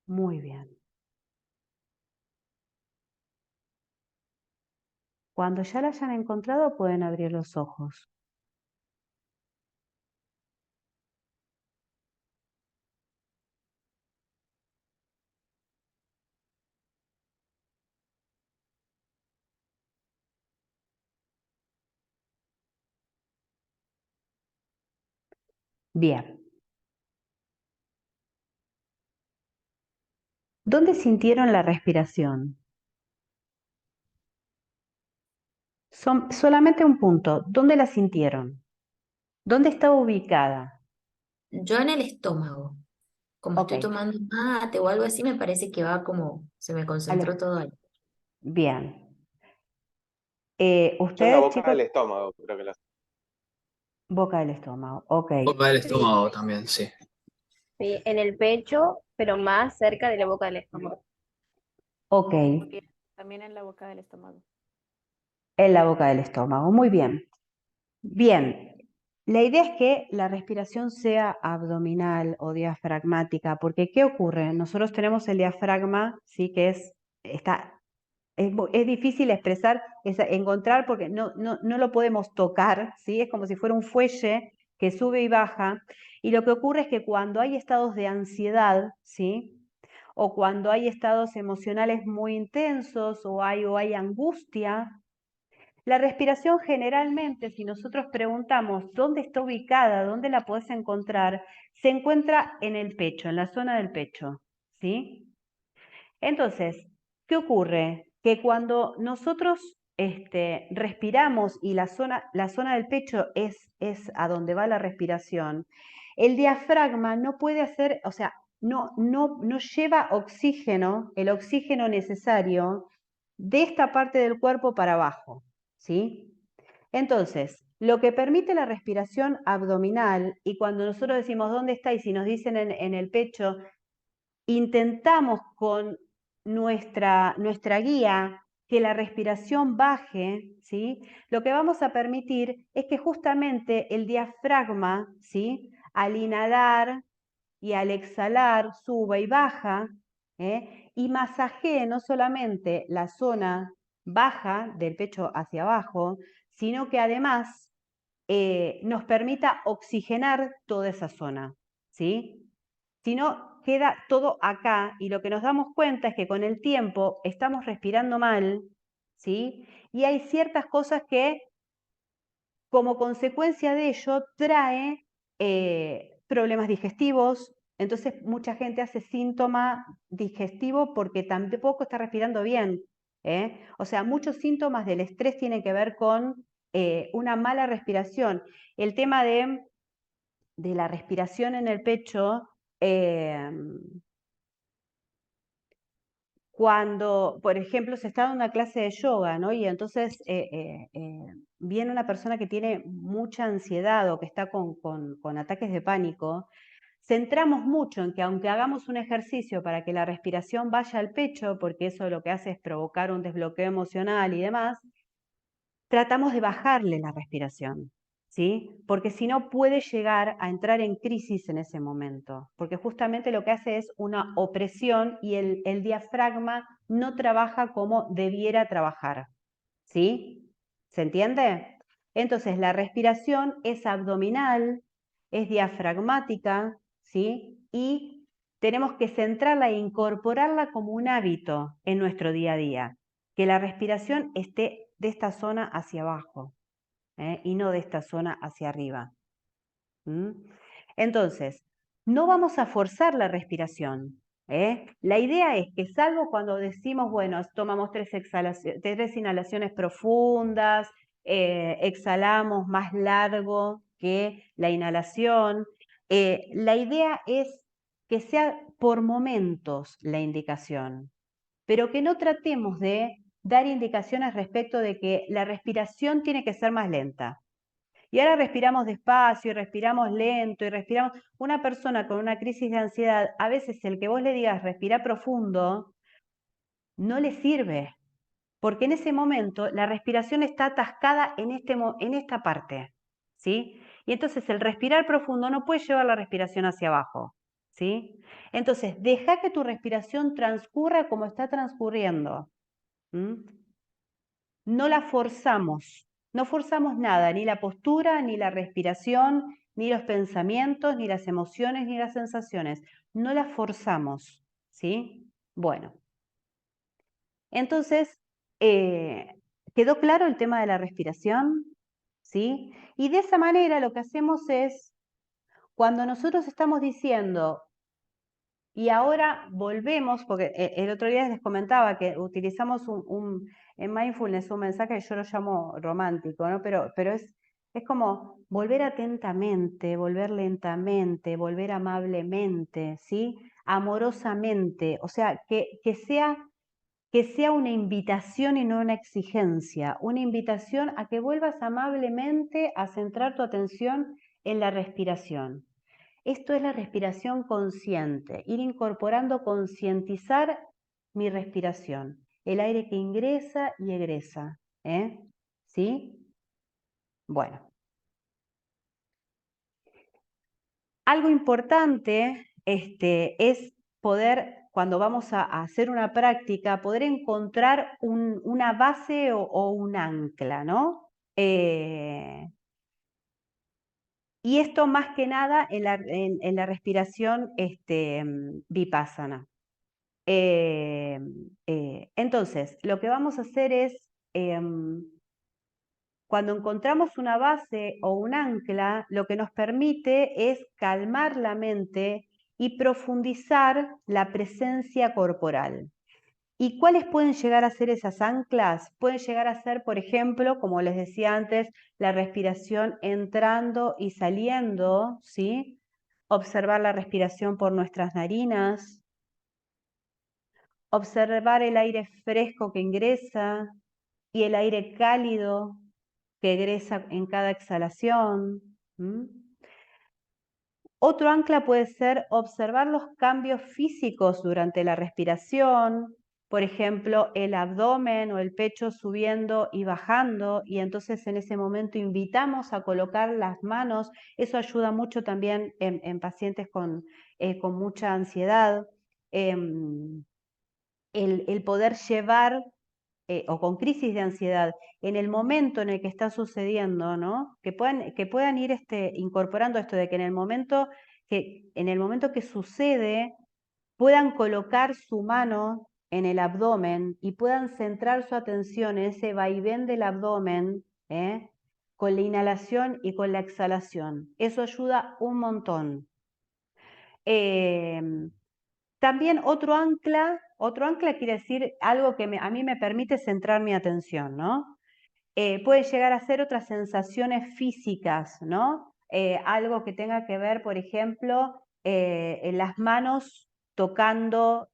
Muy bien. Cuando ya la hayan encontrado, pueden abrir los ojos. Bien. ¿Dónde sintieron la respiración? Solamente un punto. ¿Dónde la sintieron? ¿Dónde está ubicada? Yo en el estómago, como Ok. estoy tomando mate o algo así, me parece que va como, se me concentró todo ahí. Bien. Yo en la Ustedes, boca chicos, del estómago, creo que boca del estómago. Ok. Boca del Sí, estómago también, sí. sí, en el pecho, pero más cerca de la boca del estómago. Ok. También en la boca del estómago. En la boca del estómago. Muy bien. Bien. La idea es que la respiración sea abdominal o diafragmática, porque ¿qué ocurre? Nosotros tenemos el diafragma, sí, que es difícil expresar, encontrar, porque no lo podemos tocar, ¿sí? Es como si fuera un fuelle que sube y baja. Y lo que ocurre es que cuando hay estados de ansiedad, ¿sí? O cuando hay estados emocionales muy intensos o hay angustia, la respiración generalmente, si nosotros preguntamos dónde está ubicada, dónde la podés encontrar, se encuentra en el pecho, en la zona del pecho, ¿sí? Entonces, ¿qué ocurre? Que cuando nosotros respiramos y la zona del pecho es a donde va la respiración, el diafragma no puede hacer, o sea, no lleva oxígeno, el oxígeno necesario de esta parte del cuerpo para abajo, ¿sí? Entonces, lo que permite la respiración abdominal, y cuando nosotros decimos dónde está, y si nos dicen en el pecho, intentamos con nuestra guía que la respiración baje, ¿sí? Lo que vamos a permitir es que justamente el diafragma, ¿sí? Al inhalar y al exhalar suba y baja, y masajee no solamente la zona baja del pecho hacia abajo, sino que además nos permita oxigenar toda esa zona, ¿sí? Si no, queda todo acá y lo que nos damos cuenta es que con el tiempo estamos respirando mal, ¿sí? Y hay ciertas cosas que como consecuencia de ello trae problemas digestivos. Entonces mucha gente hace síntoma digestivo porque tampoco está respirando bien. O sea, muchos síntomas del estrés tienen que ver con una mala respiración. El tema de la respiración en el pecho, cuando, por ejemplo, se está dando una clase de yoga, ¿no? Y entonces viene una persona que tiene mucha ansiedad o que está con ataques de pánico, centramos mucho en que aunque hagamos un ejercicio para que la respiración vaya al pecho, porque eso lo que hace es provocar un desbloqueo emocional y demás, tratamos de bajarle la respiración, ¿sí? Porque si no puede llegar a entrar en crisis en ese momento, porque justamente lo que hace es una opresión y el diafragma no trabaja como debiera trabajar, ¿sí? ¿Se entiende? Entonces la respiración es abdominal, es diafragmática, ¿sí? Y tenemos que centrarla e incorporarla como un hábito en nuestro día a día, que la respiración esté de esta zona hacia abajo, y no de esta zona hacia arriba. ¿Mm? Entonces, no vamos a forzar la respiración. La idea es que salvo cuando decimos, bueno, tomamos tres inhalaciones profundas, exhalamos más largo que la inhalación, la idea es que sea por momentos la indicación, pero que no tratemos de dar indicaciones respecto de que la respiración tiene que ser más lenta. Y ahora respiramos despacio y respiramos lento y respiramos. Una persona con una crisis de ansiedad, a veces el que vos le digas respira profundo, no le sirve, porque en ese momento la respiración está atascada en esta parte, ¿sí? Y entonces el respirar profundo no puede llevar la respiración hacia abajo, ¿sí? Entonces, deja que tu respiración transcurra como está transcurriendo. ¿Mm? no la forzamos, no forzamos nada, ni la postura, ni la respiración, ni los pensamientos, ni las emociones, ni las sensaciones. No las forzamos, ¿sí? Bueno, entonces, ¿quedó claro el tema de la respiración? ¿Sí? Y de esa manera lo que hacemos es, cuando nosotros estamos diciendo, y ahora volvemos, porque el otro día les comentaba que utilizamos en mindfulness un mensaje que yo lo llamo romántico, ¿no? Pero es como volver atentamente, volver lentamente, volver amablemente, ¿sí? Amorosamente, o sea, que sea una invitación y no una exigencia, una invitación a que vuelvas amablemente a centrar tu atención en la respiración. Esto es la respiración consciente, ir incorporando, concientizar mi respiración, el aire que ingresa y egresa. ¿Sí? Bueno. Algo importante es poder, cuando vamos a hacer una práctica, poder encontrar una base o un ancla, ¿no? Y esto más que nada en la respiración vipassana. Entonces, lo que vamos a hacer es, cuando encontramos una base o un ancla, lo que nos permite es calmar la mente y profundizar la presencia corporal. ¿Y cuáles pueden llegar a ser esas anclas? Pueden llegar a ser, por ejemplo, como les decía antes, la respiración entrando y saliendo, ¿sí? Observar la respiración por nuestras narinas, observar el aire fresco que ingresa y el aire cálido que egresa en cada exhalación. Otro ancla puede ser observar los cambios físicos durante la respiración, por ejemplo, el abdomen o el pecho subiendo y bajando, y entonces en ese momento invitamos a colocar las manos. Eso ayuda mucho también en pacientes con mucha ansiedad. El poder llevar o con crisis de ansiedad, en el momento en el que está sucediendo, ¿no? Que puedan ir incorporando esto de que en el momento que sucede, puedan colocar su mano en el abdomen y puedan centrar su atención en ese vaivén del abdomen, con la inhalación y con la exhalación. Eso ayuda un montón. También otro ancla quiere decir algo que a mí me permite centrar mi atención, ¿no? Puede llegar a ser otras sensaciones físicas, ¿no? Algo que tenga que ver, por ejemplo, en las manos tocando,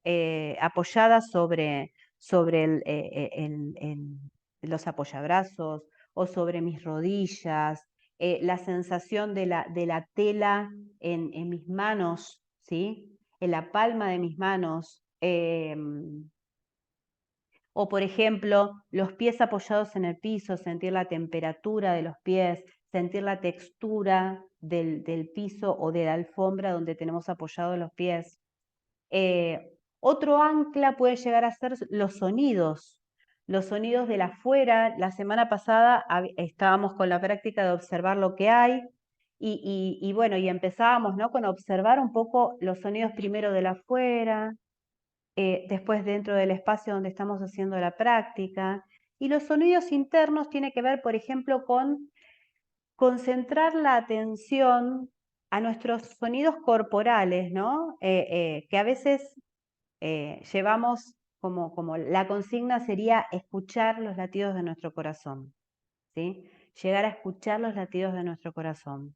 apoyadas sobre los apoyabrazos o sobre mis rodillas, la sensación de la tela en mis manos, ¿sí? En la palma de mis manos. O por ejemplo, los pies apoyados en el piso, sentir la temperatura de los pies, sentir la textura del piso o de la alfombra donde tenemos apoyados los pies. Otro ancla puede llegar a ser los sonidos del afuera. La semana pasada estábamos con la práctica de observar lo que hay y bueno, y empezábamos, ¿no? Con observar un poco los sonidos primero del afuera, después dentro del espacio donde estamos haciendo la práctica. Y los sonidos internos tienen que ver, por ejemplo, con concentrar la atención a nuestros sonidos corporales, ¿no? Que a veces llevamos como la consigna sería escuchar los latidos de nuestro corazón, ¿sí? Llegar a escuchar los latidos de nuestro corazón.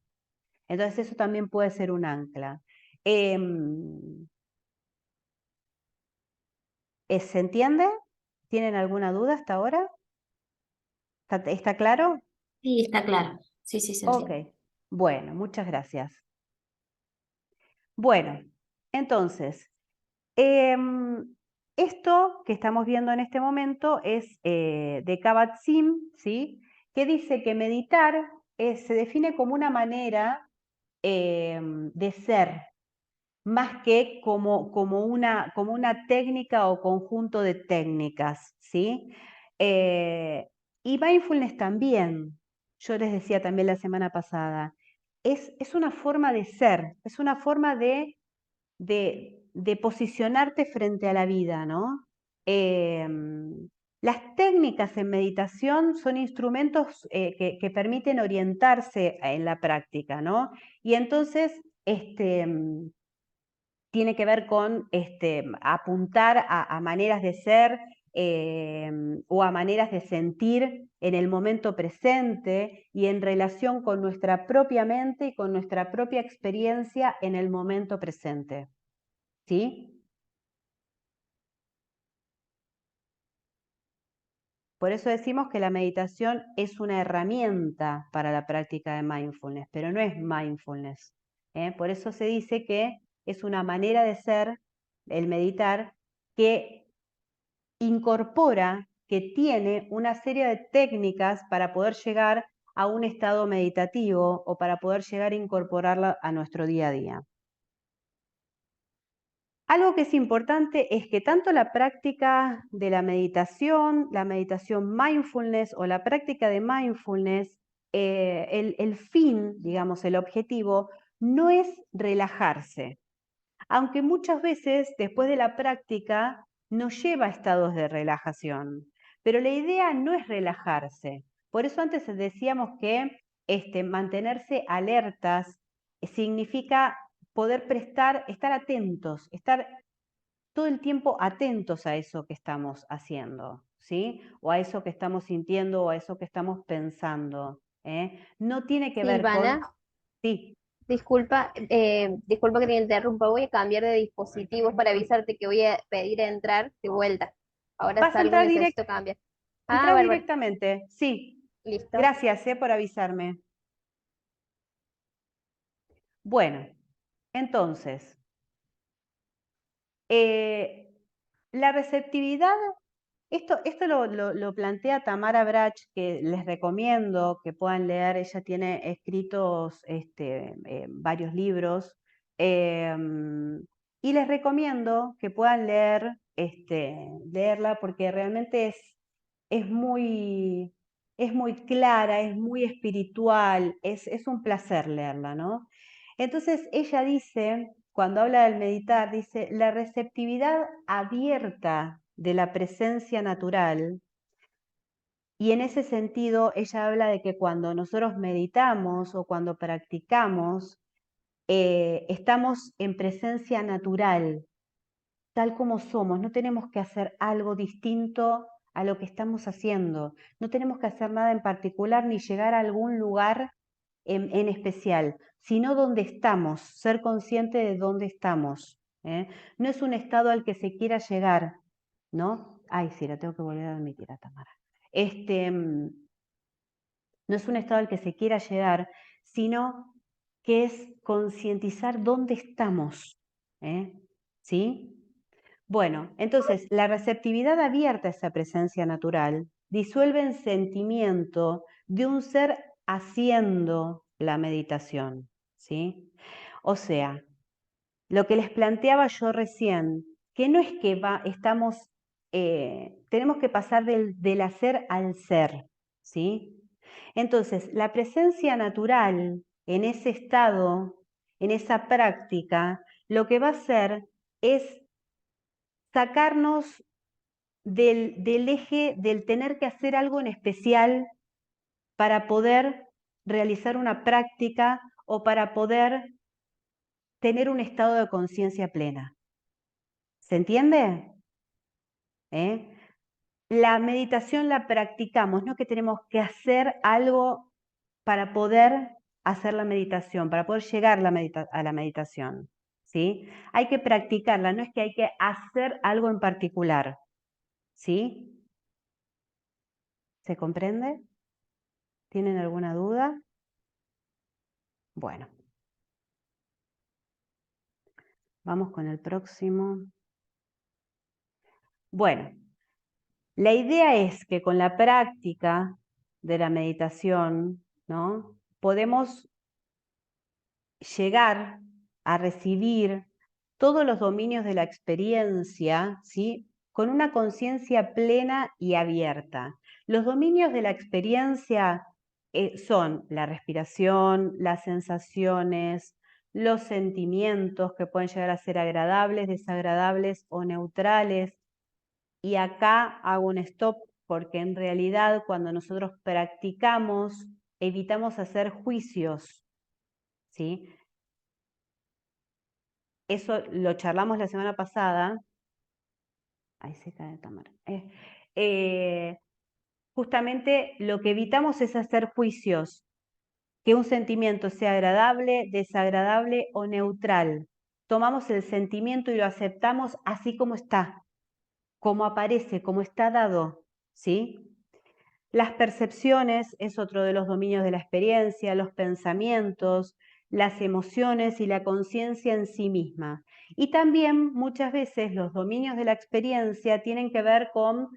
Entonces eso también puede ser un ancla. ¿Se entiende? ¿Tienen alguna duda hasta ahora? ¿Está claro? Sí, está claro. Sí, sí, se Ok, entiende. bueno, muchas gracias. Bueno, entonces, esto que estamos viendo en este momento es de Kabat-Zinn, ¿sí? Que dice que meditar se define como una manera de ser, más que como una técnica o conjunto de técnicas, ¿sí? Y mindfulness también, yo les decía también la semana pasada, es una forma de ser, es una forma de posicionarte frente a la vida, ¿no? Las técnicas en meditación son instrumentos que permiten orientarse en la práctica, ¿no? Y entonces, tiene que ver con apuntar a maneras de ser o a maneras de sentir en el momento presente y en relación con nuestra propia mente y con nuestra propia experiencia en el momento presente. ¿Sí? Por eso decimos que la meditación es una herramienta para la práctica de mindfulness, pero no es mindfulness. Por eso se dice que es una manera de ser, el meditar, que incorpora, que tiene una serie de técnicas para poder llegar a un estado meditativo o para poder llegar a incorporarla a nuestro día a día. Algo que es importante es que tanto la práctica de la meditación mindfulness o la práctica de mindfulness, el fin, digamos, el objetivo, no es relajarse. Aunque muchas veces después de la práctica nos lleva a estados de relajación. Pero la idea no es relajarse. Por eso antes decíamos que mantenerse alertas significa poder estar atentos, estar todo el tiempo atentos a eso que estamos haciendo, ¿sí? O a eso que estamos sintiendo o a eso que estamos pensando. No tiene que ver con... Silvana, Sí. disculpa, disculpa que te interrumpa, voy a cambiar de dispositivos para avisarte que voy a pedir entrar de vuelta. Ahora Vas a salgo y entrar necesito cambiar. Ah, entras bárbaro, directamente, sí. listo. Gracias, por avisarme. Bueno, entonces, la receptividad, esto lo plantea Tamara Brach, que les recomiendo que puedan leer. Ella tiene escritos varios libros, y les recomiendo que puedan leerla porque realmente es muy clara, es muy espiritual, es un placer leerla, ¿no? Entonces ella dice, cuando habla del meditar, dice, la receptividad abierta de la presencia natural, y en ese sentido ella habla de que cuando nosotros meditamos o cuando practicamos, estamos en presencia natural, tal como somos, no tenemos que hacer algo distinto a lo que estamos haciendo, no tenemos que hacer nada en particular ni llegar a algún lugar en especial, sino donde estamos, ser consciente de dónde estamos. No es un estado al que se quiera llegar, ¿no? Ay, sí, la tengo que volver a admitir a Tamara. No es un estado al que se quiera llegar, sino que es concientizar dónde estamos. ¿Sí? Bueno, entonces la receptividad abierta a esa presencia natural disuelve en sentimiento de un ser haciendo la meditación, ¿sí? O sea, lo que les planteaba yo recién, que no es que tenemos que pasar del hacer al ser, ¿sí? Entonces, la presencia natural en ese estado, en esa práctica, lo que va a hacer es sacarnos del eje del tener que hacer algo en especial para poder realizar una práctica o para poder tener un estado de conciencia plena. ¿Se entiende? La meditación la practicamos, no que tenemos que hacer algo para poder hacer la meditación, para poder llegar a la meditación. ¿Sí? Hay que practicarla, no es que hay que hacer algo en particular. ¿Sí? ¿Se comprende? ¿Tienen alguna duda? Bueno, vamos con el próximo. Bueno, la idea es que con la práctica de la meditación, ¿no? Podemos llegar a recibir todos los dominios de la experiencia, ¿sí? con una conciencia plena y abierta. Los dominios de la experiencia son la respiración, las sensaciones, los sentimientos que pueden llegar a ser agradables, desagradables o neutrales. Y acá hago un stop porque en realidad cuando nosotros practicamos evitamos hacer juicios, ¿sí? Eso lo charlamos la semana pasada. Ahí se cae la cámara. Justamente lo que evitamos es hacer juicios, que un sentimiento sea agradable, desagradable o neutral. Tomamos el sentimiento y lo aceptamos así como está, como aparece, como está dado, ¿sí? Las percepciones es otro de los dominios de la experiencia, los pensamientos, las emociones y la conciencia en sí misma. Y también muchas veces los dominios de la experiencia tienen que ver con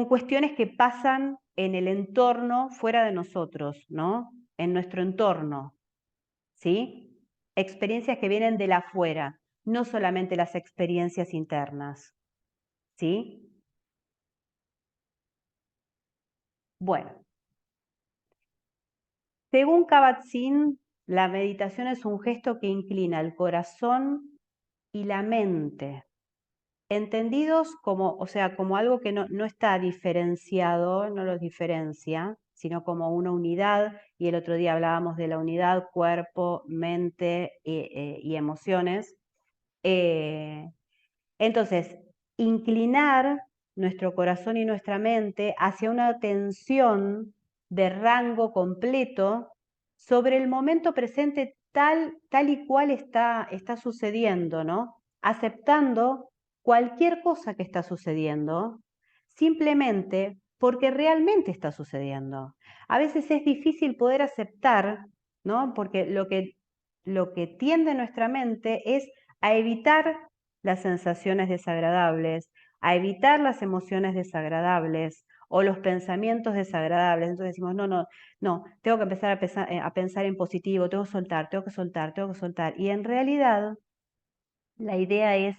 cuestiones que pasan en el entorno fuera de nosotros, ¿no? En nuestro entorno, ¿sí? Experiencias que vienen de la afuera, no solamente las experiencias internas, ¿sí? Bueno, según Kabat-Zinn, la meditación es un gesto que inclina el corazón y la mente, entendidos como, o sea, como algo que no está diferenciado, no los diferencia, sino como una unidad, y el otro día hablábamos de la unidad cuerpo, mente y emociones. Entonces, inclinar nuestro corazón y nuestra mente hacia una atención de rango completo sobre el momento presente tal y cual está sucediendo, ¿no? Aceptando cualquier cosa que está sucediendo, simplemente porque realmente está sucediendo. A veces es difícil poder aceptar, ¿no? Porque lo que tiende nuestra mente es a evitar las sensaciones desagradables, a evitar las emociones desagradables o los pensamientos desagradables. Entonces decimos, no, tengo que empezar a pensar en positivo, tengo que soltar, tengo que soltar, tengo que soltar. Y en realidad la idea es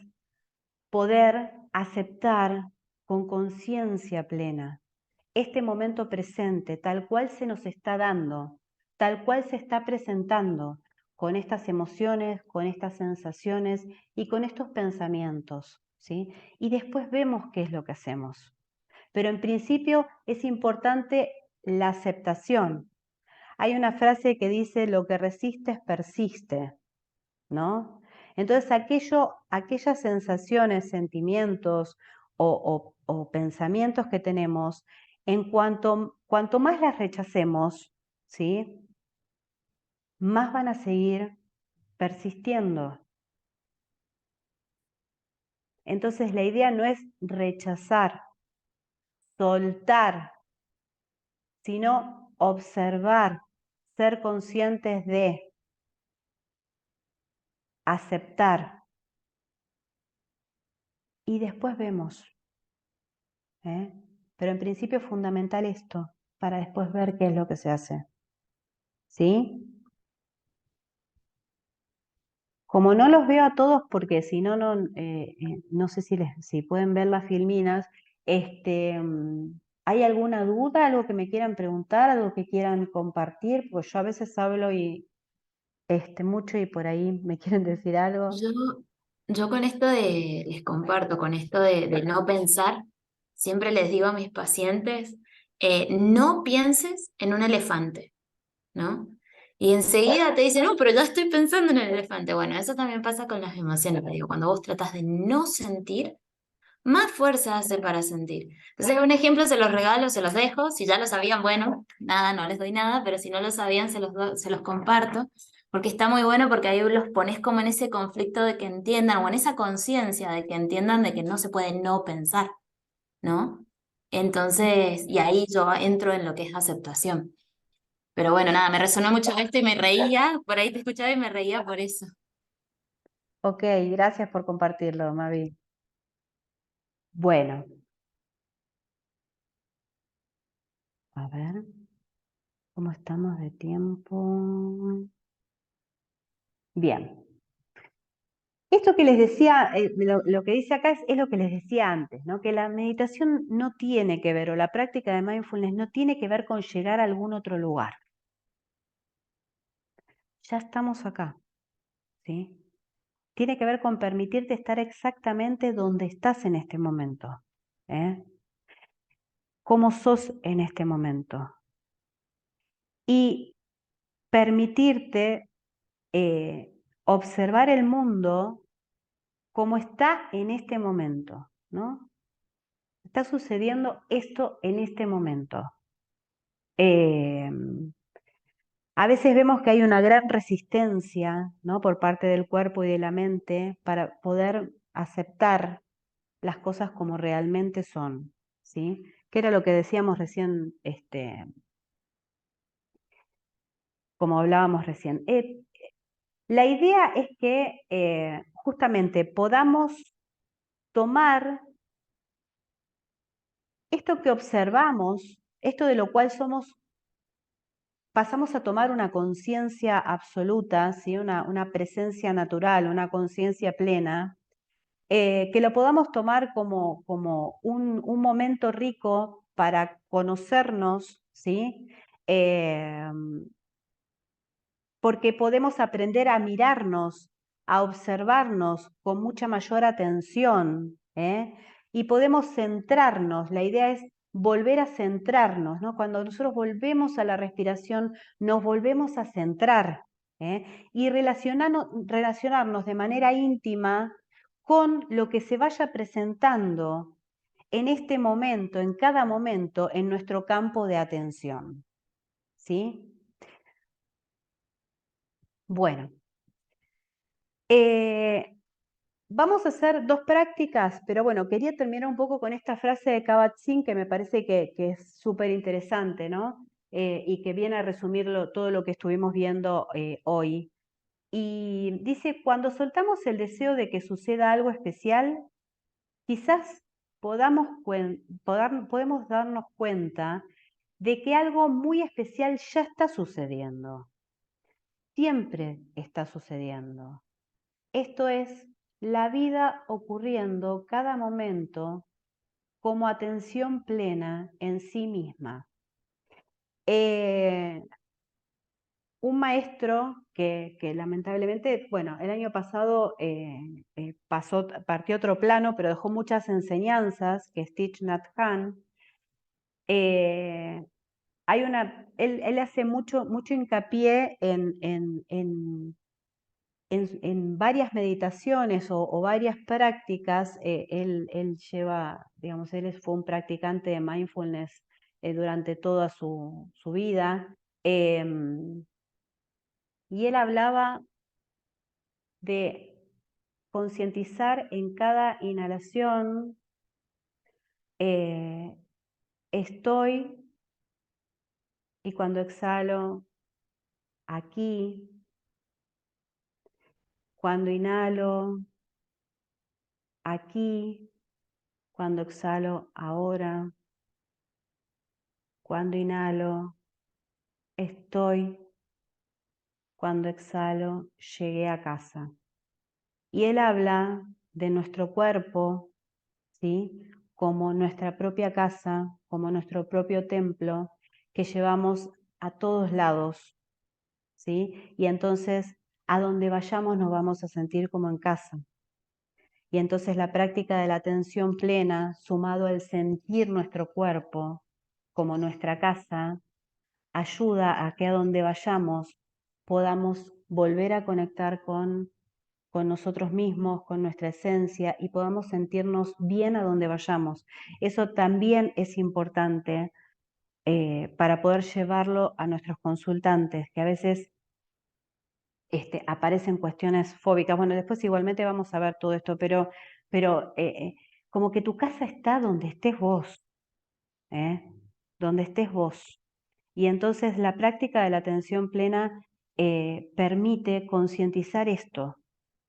poder aceptar con conciencia plena este momento presente, tal cual se nos está dando, tal cual se está presentando, con estas emociones, con estas sensaciones y con estos pensamientos, ¿sí? Y después vemos qué es lo que hacemos. Pero en principio es importante la aceptación. Hay una frase que dice, lo que resistes persiste, ¿no? Entonces aquellas sensaciones, sentimientos o pensamientos que tenemos, cuanto más las rechacemos, ¿sí? Más van a seguir persistiendo. Entonces la idea no es rechazar, soltar, sino observar, ser conscientes de, aceptar y después vemos, ¿eh? Pero en principio es fundamental esto, para después ver qué es lo que se hace, ¿sí? Como no los veo a todos, porque si no, no sé si pueden ver las filminas, ¿hay alguna duda, algo que me quieran preguntar, algo que quieran compartir? Pues yo a veces hablo mucho y por ahí me quieren decir algo. Yo con esto les comparto, con esto de no pensar, siempre les digo a mis pacientes, no pienses en un elefante, ¿no? Y enseguida te dicen, no, pero ya estoy pensando en el elefante. Bueno, eso también pasa con las emociones, te digo, cuando vos tratas de no sentir, más fuerza hace para sentir. Entonces, un ejemplo se los regalo, se los dejo. Si ya lo sabían, bueno, nada, no les doy nada, pero si no lo sabían, se los comparto. Porque está muy bueno, porque ahí los pones como en ese conflicto de que entiendan, o en esa conciencia de que entiendan de que no se puede no pensar, ¿no? Entonces, y ahí yo entro en lo que es aceptación. Pero bueno, nada, me resonó mucho esto y me reía, por ahí te escuchaba y me reía por eso. Ok, gracias por compartirlo, Mavi. Bueno, a ver, ¿cómo estamos de tiempo? Bien. Esto que les decía, lo que dice acá es lo que les decía antes, ¿no? Que la meditación no tiene que ver, o la práctica de mindfulness no tiene que ver con llegar a algún otro lugar. Ya estamos acá, ¿sí? Tiene que ver con permitirte estar exactamente donde estás en este momento, ¿eh? Cómo sos en este momento. Y permitirte observar el mundo como está en este momento, ¿no? Está sucediendo esto en este momento. A veces vemos que hay una gran resistencia, ¿no? Por parte del cuerpo y de la mente para poder aceptar las cosas como realmente son, ¿sí? Que era lo que decíamos recién, como hablábamos recién. La idea es que justamente podamos tomar esto que observamos, esto de lo cual pasamos a tomar una conciencia absoluta, ¿sí? Una presencia natural, una conciencia plena, que lo podamos tomar como un momento rico para conocernos, ¿sí? Porque podemos aprender a mirarnos, a observarnos con mucha mayor atención, ¿eh? Y podemos centrarnos. La idea es volver a centrarnos, ¿no? Cuando nosotros volvemos a la respiración, nos volvemos a centrar, ¿eh? Y relacionarnos de manera íntima con lo que se vaya presentando en este momento, en cada momento, en nuestro campo de atención, ¿sí? Bueno, vamos a hacer dos prácticas, pero bueno, quería terminar un poco con esta frase de Kabat-Zinn que me parece que es súper interesante, ¿no? Y que viene a resumir todo lo que estuvimos viendo hoy. Y dice, cuando soltamos el deseo de que suceda algo especial, quizás podemos darnos cuenta de que algo muy especial ya está sucediendo. Siempre está sucediendo. Esto es la vida ocurriendo cada momento como atención plena en sí misma. Un maestro que lamentablemente, bueno, el año pasado partió otro plano, pero dejó muchas enseñanzas, que es Thich Nhat Hanh. Él hace mucho hincapié en varias meditaciones o varias prácticas. Él lleva, digamos, fue un practicante de mindfulness durante toda su vida. Y él hablaba de concientizar en cada inhalación, estoy, y cuando exhalo, aquí, cuando inhalo, aquí, cuando exhalo, ahora, cuando inhalo, estoy, cuando exhalo, llegué a casa. Y él habla de nuestro cuerpo, ¿sí? Como nuestra propia casa, como nuestro propio templo, que llevamos a todos lados, ¿sí? Y entonces, a donde vayamos nos vamos a sentir como en casa. Y entonces la práctica de la atención plena, sumado al sentir nuestro cuerpo como nuestra casa, ayuda a que a donde vayamos podamos volver a conectar con nosotros mismos, con nuestra esencia y podamos sentirnos bien a donde vayamos. Eso también es importante para poder llevarlo a nuestros consultantes, que a veces aparecen cuestiones fóbicas. Bueno, después igualmente vamos a ver todo esto, pero como que tu casa está donde estés vos, donde estés vos. Y entonces la práctica de la atención plena permite concientizar esto,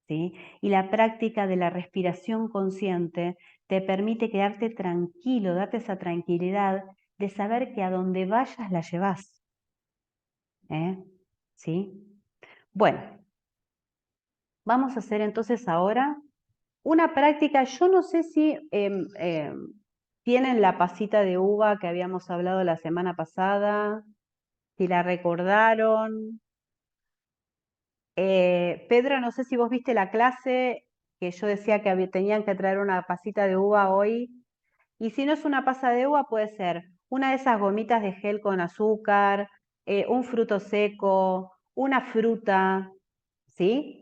¿sí? Y la práctica de la respiración consciente te permite quedarte tranquilo, darte esa tranquilidad de saber que a donde vayas la llevas, ¿sí? Bueno, Vamos a hacer entonces ahora una práctica. Yo no sé si tienen la pasita de uva que habíamos hablado la semana pasada, si la recordaron. Pedro, no sé si vos viste la clase que yo decía que tenían que traer una pasita de uva hoy. Y si no es una pasa de uva, puede ser una de esas gomitas de gel con azúcar, un fruto seco, una fruta, ¿sí?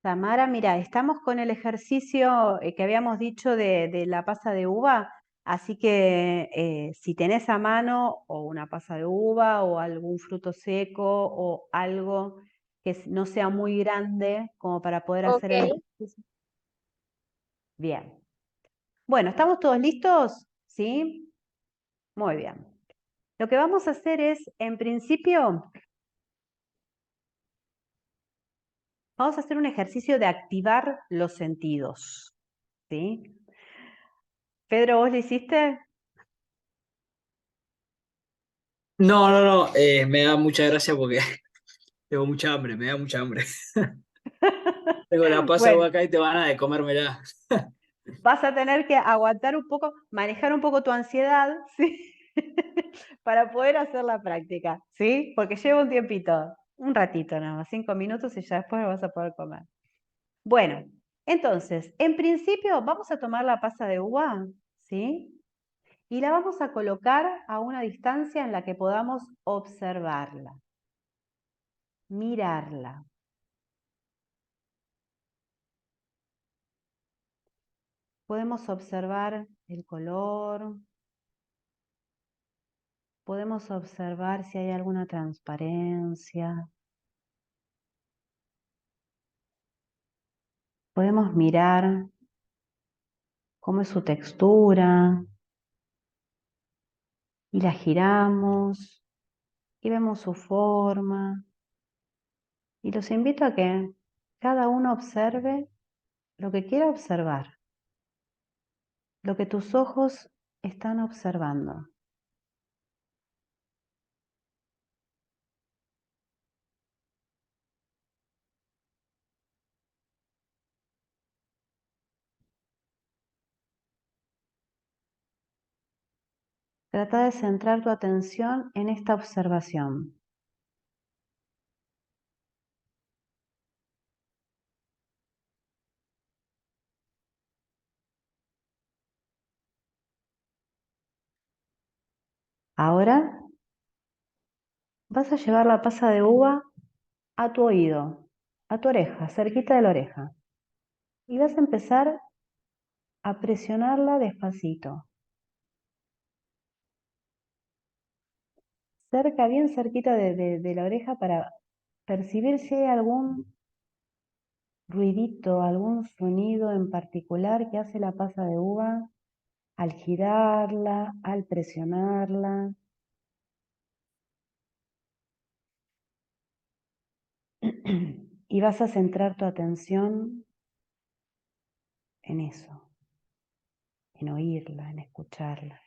Tamara, mira, estamos con el ejercicio que habíamos dicho de la pasa de uva, así que si tenés a mano o una pasa de uva o algún fruto seco o algo que no sea muy grande como para poder hacer el Ok. ejercicio. Bien. Bueno, ¿estamos todos listos? ¿Sí? Muy bien. Lo que vamos a hacer es, en principio, vamos a hacer un ejercicio de activar los sentidos, ¿sí? Pedro, ¿vos lo hiciste? No, no, no, me da mucha gracia porque tengo mucha hambre, me da mucha hambre. Tengo la pasa de Bueno, acá y te van a de comérmela. vas a tener que aguantar un poco, manejar un poco tu ansiedad, ¿sí? Para poder hacer la práctica, ¿sí? Porque lleva un tiempito, un ratito nada más, 5 minutos y ya después lo vas a poder comer. Bueno, entonces, en principio vamos a tomar la pasa de uva, ¿sí? Y la vamos a colocar a una distancia en la que podamos observarla, mirarla. Podemos observar el color, podemos observar si hay alguna transparencia, podemos mirar cómo es su textura y la giramos y vemos su forma. Y los invito a que cada uno observe lo que quiera observar, lo que tus ojos están observando. Trata de centrar tu atención en esta observación. Ahora vas a llevar la pasa de uva a tu oído, a tu oreja, cerquita de la oreja. Y vas a empezar a presionarla despacito, cerca, bien cerquita de la oreja para percibir si hay algún ruidito, algún sonido en particular que hace la pasa de uva al girarla, al presionarla. Y vas a centrar tu atención en eso, en oírla, en escucharla.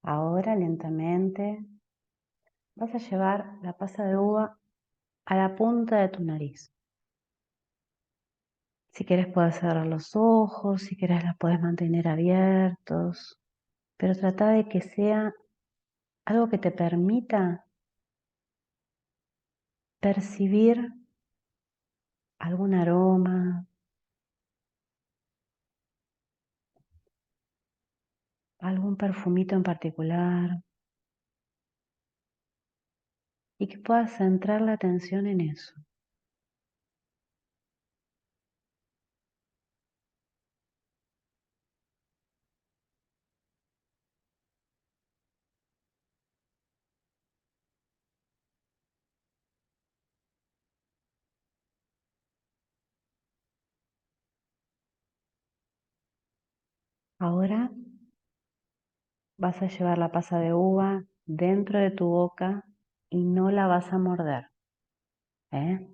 Ahora lentamente vas a llevar la pasa de uva a la punta de tu nariz. Si quieres puedes cerrar los ojos, si quieres los puedes mantener abiertos, pero trata de que sea algo que te permita percibir algún aroma, algún perfumito en particular, y que puedas centrar la atención en eso. Ahora vas a llevar la pasa de uva dentro de tu boca y no la vas a morder, ¿eh?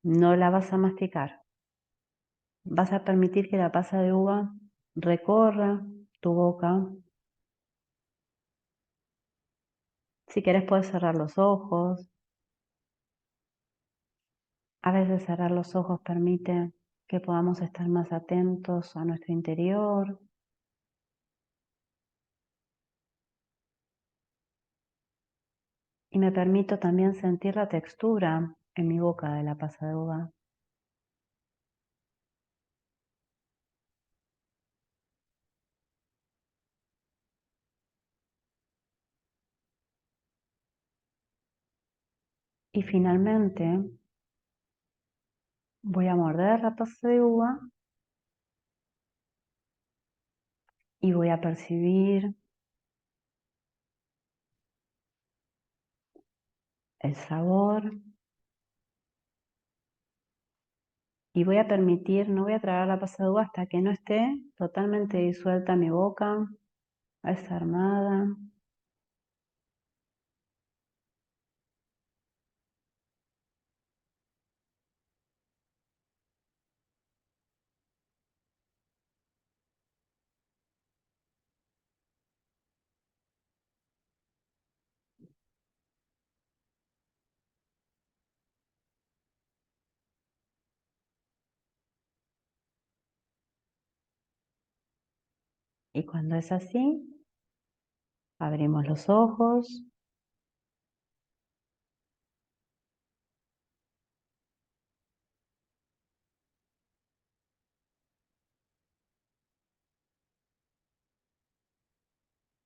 No la vas a masticar. Vas a permitir que la pasa de uva recorra tu boca. Si querés puedes cerrar los ojos. A veces cerrar los ojos permite que podamos estar más atentos a nuestro interior. Y me permito también sentir la textura en mi boca de la pasa de uva. Y finalmente voy a morder la pasa de uva y voy a percibir el sabor y voy a permitir, no voy a tragar la pasa de uva hasta que no esté totalmente disuelta en mi boca, desarmada. Y cuando es así, abrimos los ojos.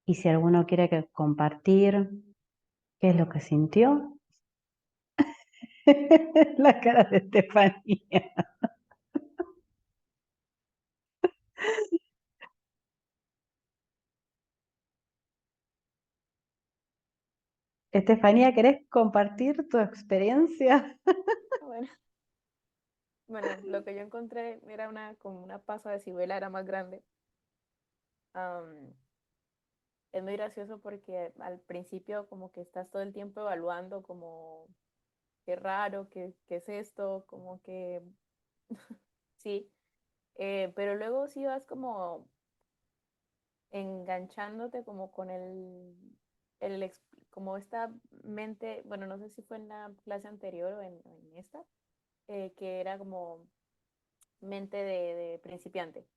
Y si alguno quiere compartir qué es lo que sintió, la cara de Estefanía. Estefanía, ¿querés compartir tu experiencia? Bueno, bueno, lo que yo encontré era como una pasa de ciruela, era más grande. Am, es muy gracioso porque al principio como que estás todo el tiempo evaluando como qué raro, qué es esto, como que sí, pero luego sí vas como enganchándote como con como esta mente, bueno, no sé si fue en la clase anterior o en esta, que era como mente de principiante,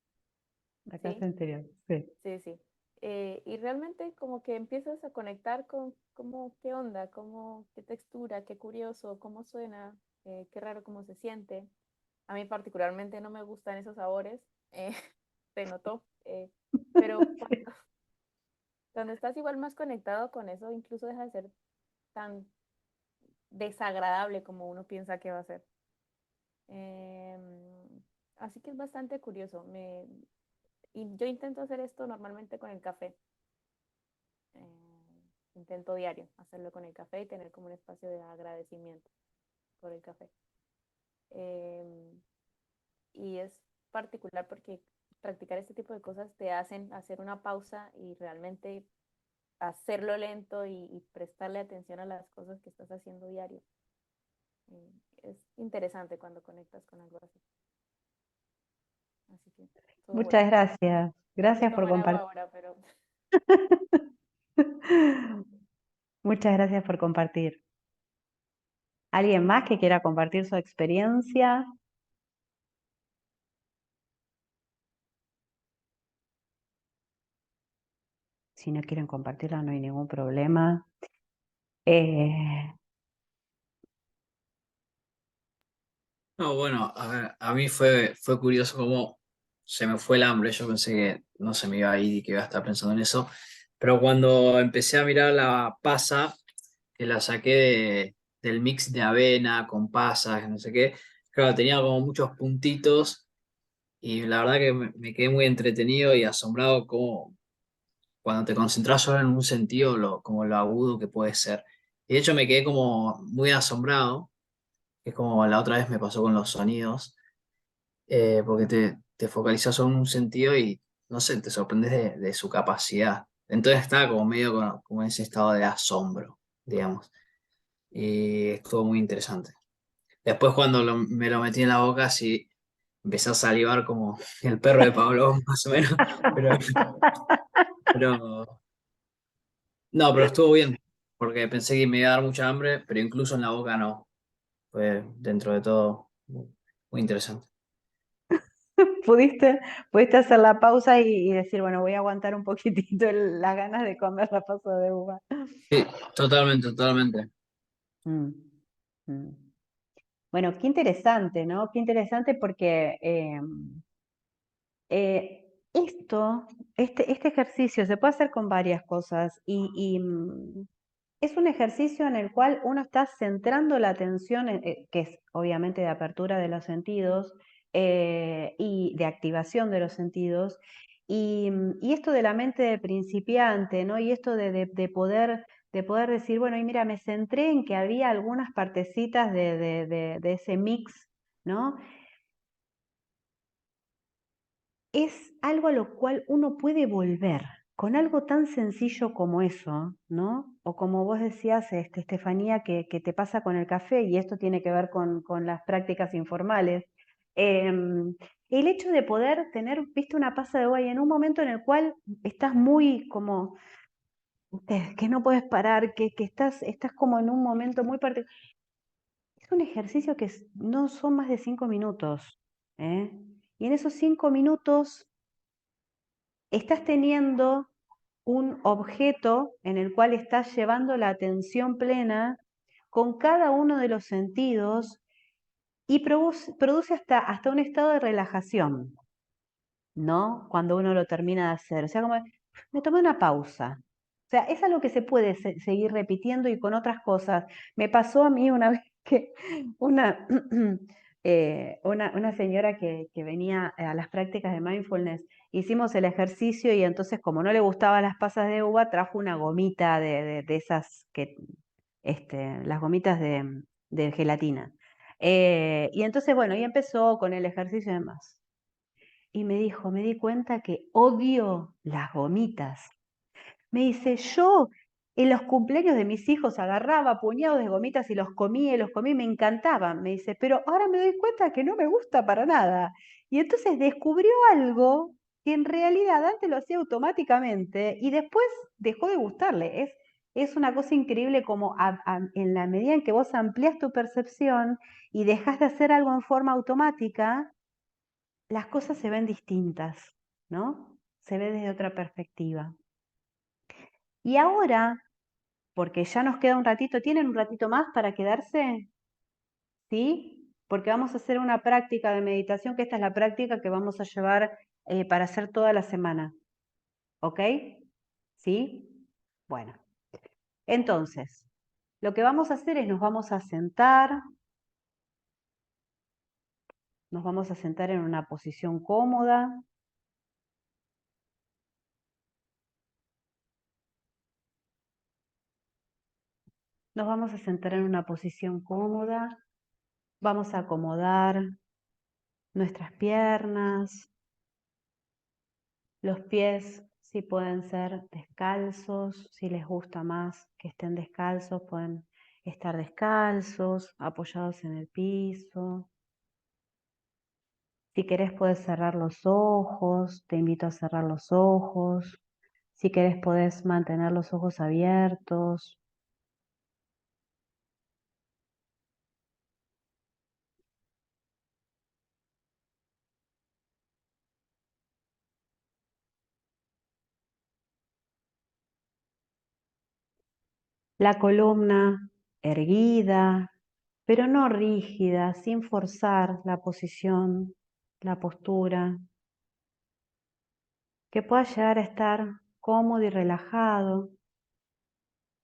La ¿sí? clase anterior, sí. Sí, sí. Y realmente como que empiezas a conectar con cómo, qué onda, cómo, qué textura, qué curioso, cómo suena, qué raro cómo se siente. A mí particularmente no me gustan esos sabores, se notó, pero cuando estás igual más conectado con eso, incluso deja de ser tan desagradable como uno piensa que va a ser. Así que es bastante curioso. Y yo intento hacer esto normalmente con el café. Intento diario hacerlo con el café y tener como un espacio de agradecimiento por el café. Em, y es particular porque practicar este tipo de cosas te hacen hacer una pausa y realmente hacerlo lento y prestarle atención a las cosas que estás haciendo diario. Es interesante cuando conectas con algo así. Así que todo Muchas bueno. gracias. Tengo que Gracias por tomar agua compartir. ahora, pero Muchas gracias por compartir. ¿Alguien más que quiera compartir su experiencia? Si no quieren compartirla, no hay ningún problema. Eh, No, bueno, a ver, a mí fue curioso cómo se me fue el hambre. Yo pensé que no se me iba a ir y que iba a estar pensando en eso. Pero cuando empecé a mirar la pasa, que la saqué del mix de avena con pasas, no sé qué, claro, tenía como muchos puntitos y la verdad que me quedé muy entretenido y asombrado como cuando te concentras solo en un sentido, como lo agudo que puede ser. Y de hecho me quedé como muy asombrado, que es como la otra vez me pasó con los sonidos, porque te focalizas solo en un sentido y, no sé, te sorprendes de su capacidad. Entonces estaba como medio como en ese estado de asombro, digamos. Y estuvo muy interesante. Después cuando me lo metí en la boca, sí, empecé a salivar como el perro de Pablo, más o menos. Pero, pero no, pero estuvo bien, porque pensé que me iba a dar mucha hambre, pero incluso en la boca no. Fue dentro de todo muy interesante. Pudiste hacer la pausa y decir, bueno, voy a aguantar un poquitito las ganas de comer la pasa de uva. Sí, totalmente, totalmente. Mm, mm. Bueno, qué interesante, ¿no? Qué interesante porque este ejercicio se puede hacer con varias cosas y es un ejercicio en el cual uno está centrando la atención, que es obviamente de apertura de los sentidos y de activación de los sentidos, y esto de la mente de principiante, ¿no? Y esto de poder decir, bueno, y mira, me centré en que había algunas partecitas de ese mix, ¿no? Es algo a lo cual uno puede volver con algo tan sencillo como eso, ¿no? O como vos decías, Estefanía, que te pasa con el café, y esto tiene que ver con las prácticas informales. El hecho de poder tener, viste, una pasa de uva y en un momento en el cual estás muy como, que no puedes parar, que estás como en un momento muy particular. Es un ejercicio que no son más de 5 minutos, ¿eh? Y en esos 5 minutos estás teniendo un objeto en el cual estás llevando la atención plena con cada uno de los sentidos y produce hasta un estado de relajación, ¿no? Cuando uno lo termina de hacer. O sea, como me tomé una pausa. O sea, es algo que se puede seguir repitiendo y con otras cosas. Me pasó a mí una vez que una, una señora que venía a las prácticas de mindfulness, hicimos el ejercicio y entonces como no le gustaban las pasas de uva, trajo una gomita de esas las gomitas de gelatina. Y entonces, bueno, y empezó con el ejercicio y demás. Y me dijo, me di cuenta que odio las gomitas. Me dice, yo en los cumpleaños de mis hijos agarraba puñados de gomitas y los comía y me encantaban. Me dice, pero ahora me doy cuenta que no me gusta para nada. Y entonces descubrió algo que en realidad antes lo hacía automáticamente y después dejó de gustarle. Es una cosa increíble como en la medida en que vos amplias tu percepción y dejas de hacer algo en forma automática, las cosas se ven distintas, ¿no? Se ve desde otra perspectiva. Y ahora, porque ya nos queda un ratito, ¿tienen un ratito más para quedarse? ¿Sí? Porque vamos a hacer una práctica de meditación, que esta es la práctica que vamos a llevar para hacer toda la semana. ¿Ok? ¿Sí? Bueno, entonces, lo que vamos a hacer es nos vamos a sentar en una posición cómoda. Nos vamos a sentar en una posición cómoda. Vamos a acomodar nuestras piernas, los pies, si pueden ser descalzos, si les gusta más que estén descalzos, pueden estar descalzos, apoyados en el piso. Si querés puedes cerrar los ojos, te invito a cerrar los ojos. Si querés podés mantener los ojos abiertos. La columna erguida, pero no rígida, sin forzar la posición, la postura, que pueda llegar a estar cómodo y relajado,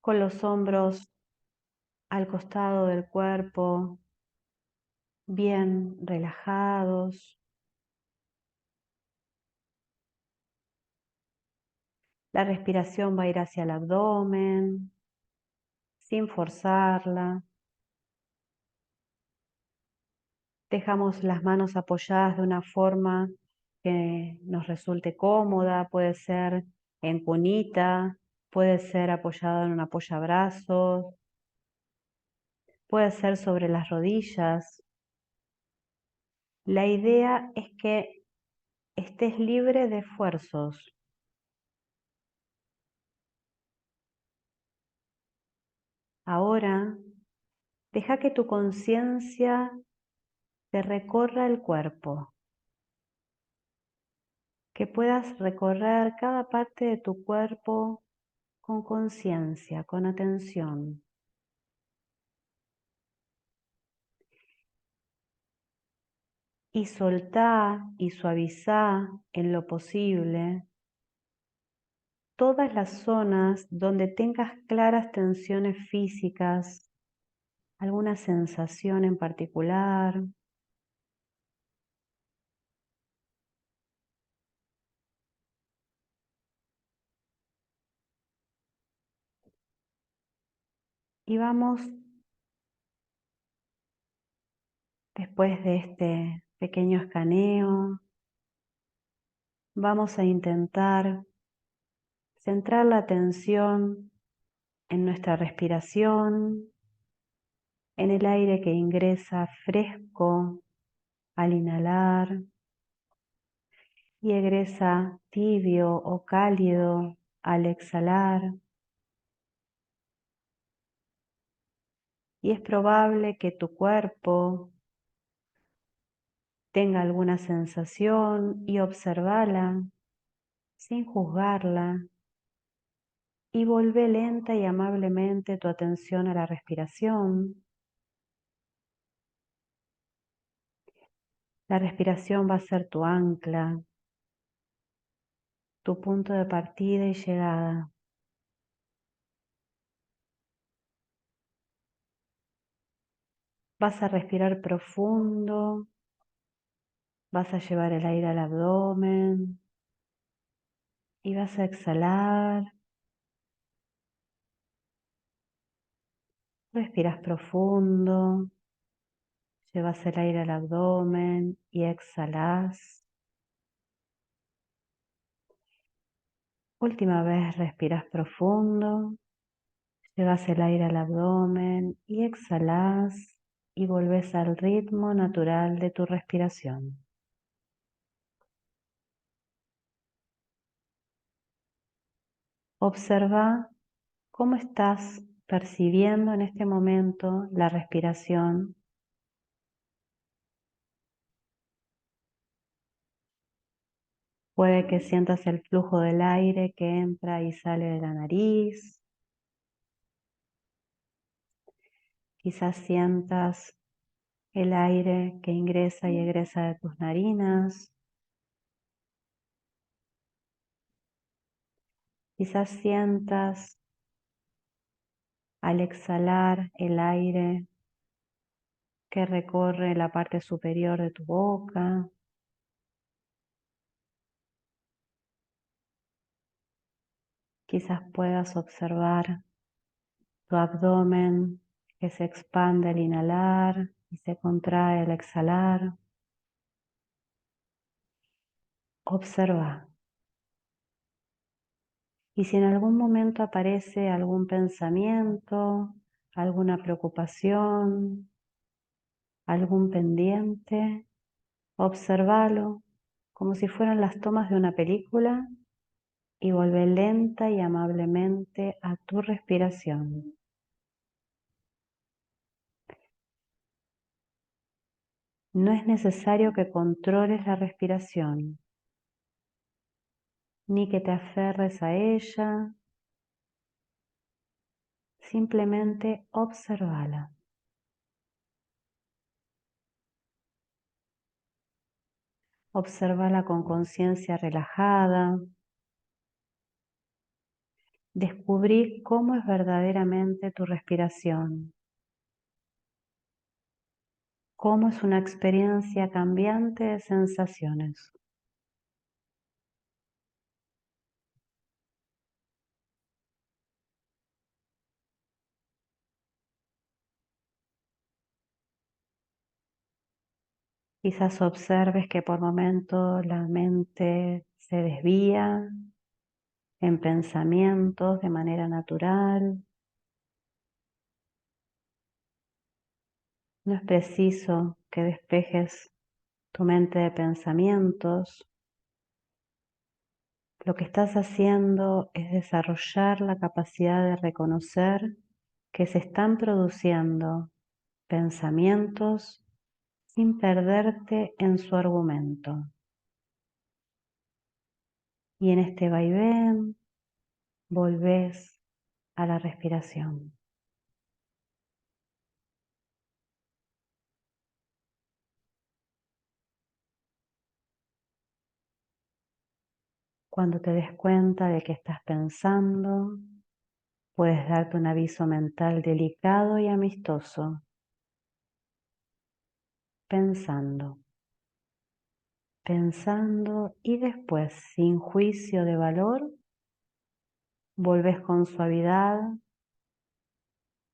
con los hombros al costado del cuerpo, bien relajados. La respiración va a ir hacia el abdomen, sin forzarla. Dejamos las manos apoyadas de una forma que nos resulte cómoda, puede ser en cunita, puede ser apoyado en un apoyabrazos, puede ser sobre las rodillas. La idea es que estés libre de esfuerzos. Ahora, deja que tu conciencia te recorra el cuerpo, que puedas recorrer cada parte de tu cuerpo con conciencia, con atención. Y soltá y suavizá en lo posible todas las zonas donde tengas claras tensiones físicas, alguna sensación en particular. Y vamos, después de este pequeño escaneo, vamos a intentar centrar la atención en nuestra respiración, en el aire que ingresa fresco al inhalar y egresa tibio o cálido al exhalar. Y es probable que tu cuerpo tenga alguna sensación y observala sin juzgarla y vuelve lenta y amablemente tu atención a la respiración. La respiración va a ser tu ancla, tu punto de partida y llegada. Vas a respirar profundo, vas a llevar el aire al abdomen y vas a exhalar. Respiras profundo, llevas el aire al abdomen y exhalas. Última vez, respiras profundo, llevas el aire al abdomen y exhalas y volves al ritmo natural de tu respiración. Observa cómo estás percibiendo en este momento la respiración. Puede que sientas el flujo del aire que entra y sale de la nariz. Quizás sientas el aire que ingresa y egresa de tus narinas. Quizás sientas al exhalar el aire que recorre la parte superior de tu boca. Quizás puedas observar tu abdomen que se expande al inhalar y se contrae al exhalar. Observa. Y si en algún momento aparece algún pensamiento, alguna preocupación, algún pendiente, obsérvalo como si fueran las tomas de una película y vuelve lenta y amablemente a tu respiración. No es necesario que controles la respiración, ni que te aferres a ella, simplemente obsérvala. Obsérvala con conciencia relajada. Descubrí cómo es verdaderamente tu respiración, cómo es una experiencia cambiante de sensaciones. Quizás observes que por momentos la mente se desvía en pensamientos de manera natural. No es preciso que despejes tu mente de pensamientos. Lo que estás haciendo es desarrollar la capacidad de reconocer que se están produciendo pensamientos sin perderte en su argumento. Y en este vaivén volvés a la respiración. Cuando te des cuenta de que estás pensando, puedes darte un aviso mental delicado y amistoso. Pensando, pensando y después, sin juicio de valor, volvés con suavidad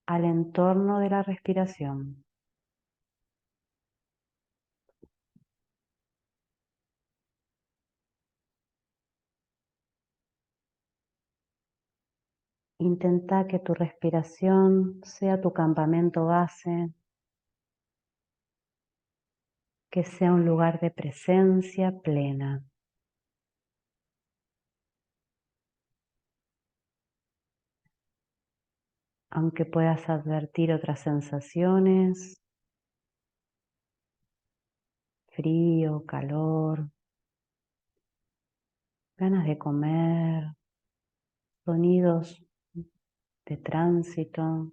al entorno de la respiración. Intenta que tu respiración sea tu campamento base, que sea un lugar de presencia plena. Aunque puedas advertir otras sensaciones, frío, calor, ganas de comer, sonidos de tránsito,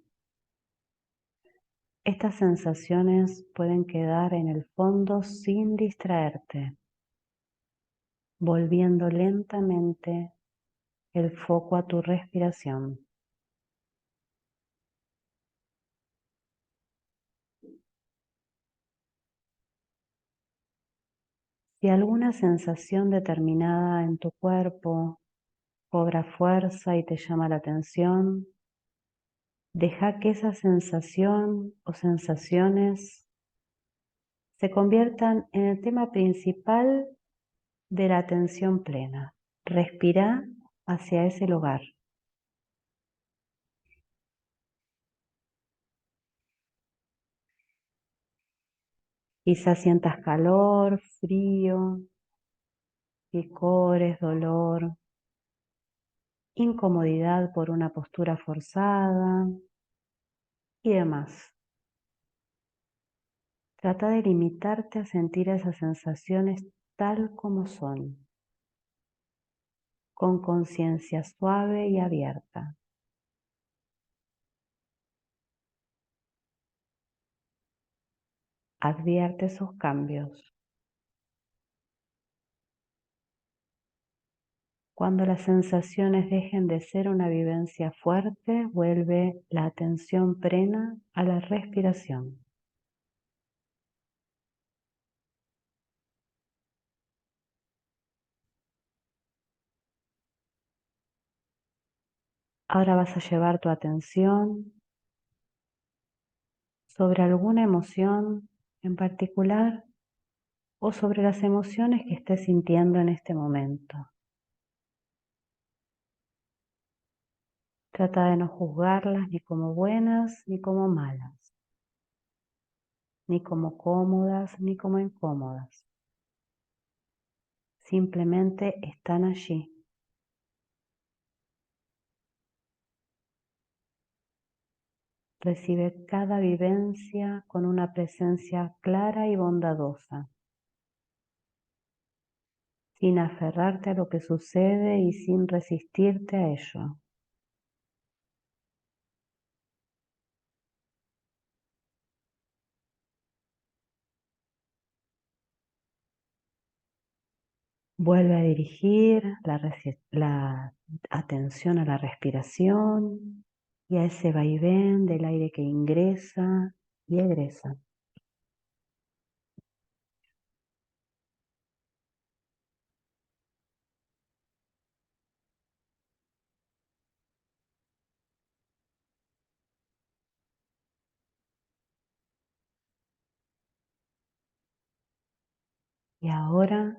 estas sensaciones pueden quedar en el fondo sin distraerte, volviendo lentamente el foco a tu respiración. Si alguna sensación determinada en tu cuerpo cobra fuerza y te llama la atención, deja que esa sensación o sensaciones se conviertan en el tema principal de la atención plena. Respira hacia ese lugar. Quizás sientas calor, frío, picores, dolor, incomodidad por una postura forzada y demás. Trata de limitarte a sentir esas sensaciones tal como son, con conciencia suave y abierta. Advierte sus cambios. Cuando las sensaciones dejen de ser una vivencia fuerte, vuelve la atención plena a la respiración. Ahora vas a llevar tu atención sobre alguna emoción en particular o sobre las emociones que estés sintiendo en este momento. Trata de no juzgarlas ni como buenas ni como malas, ni como cómodas ni como incómodas. Simplemente están allí. Recibe cada vivencia con una presencia clara y bondadosa, sin aferrarte a lo que sucede y sin resistirte a ello. Vuelve a dirigir la atención a la respiración y a ese vaivén del aire que ingresa y egresa. Y ahora,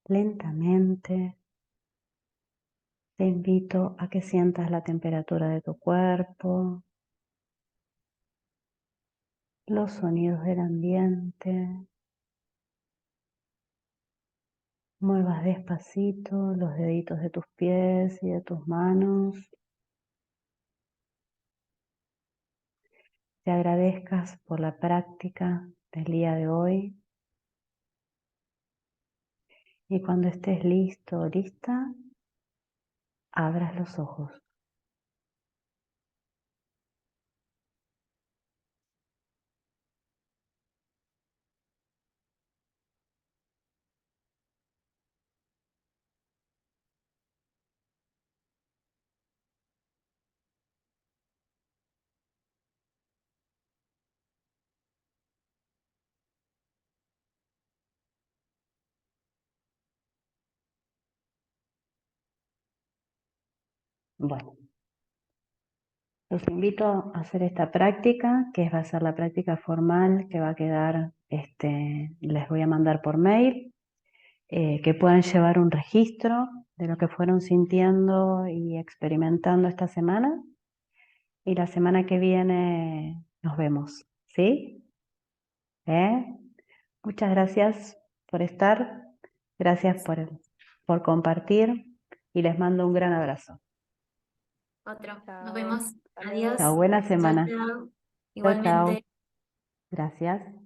lentamente, te invito a que sientas la temperatura de tu cuerpo, los sonidos del ambiente. Muevas despacito los deditos de tus pies y de tus manos. Te agradezcas por la práctica del día de hoy. Y cuando estés listo o lista, abras los ojos. Bueno, los invito a hacer esta práctica, que va a ser la práctica formal que va a quedar, les voy a mandar por mail, que puedan llevar un registro de lo que fueron sintiendo y experimentando esta semana. Y la semana que viene nos vemos, ¿sí? ¿Eh? Muchas gracias por estar, gracias por compartir y les mando un gran abrazo. Otro. Nos Chao. vemos. Hasta luego. Adiós. Chao, buena Chao, semana. chao. Chao, chao. Igualmente. Gracias.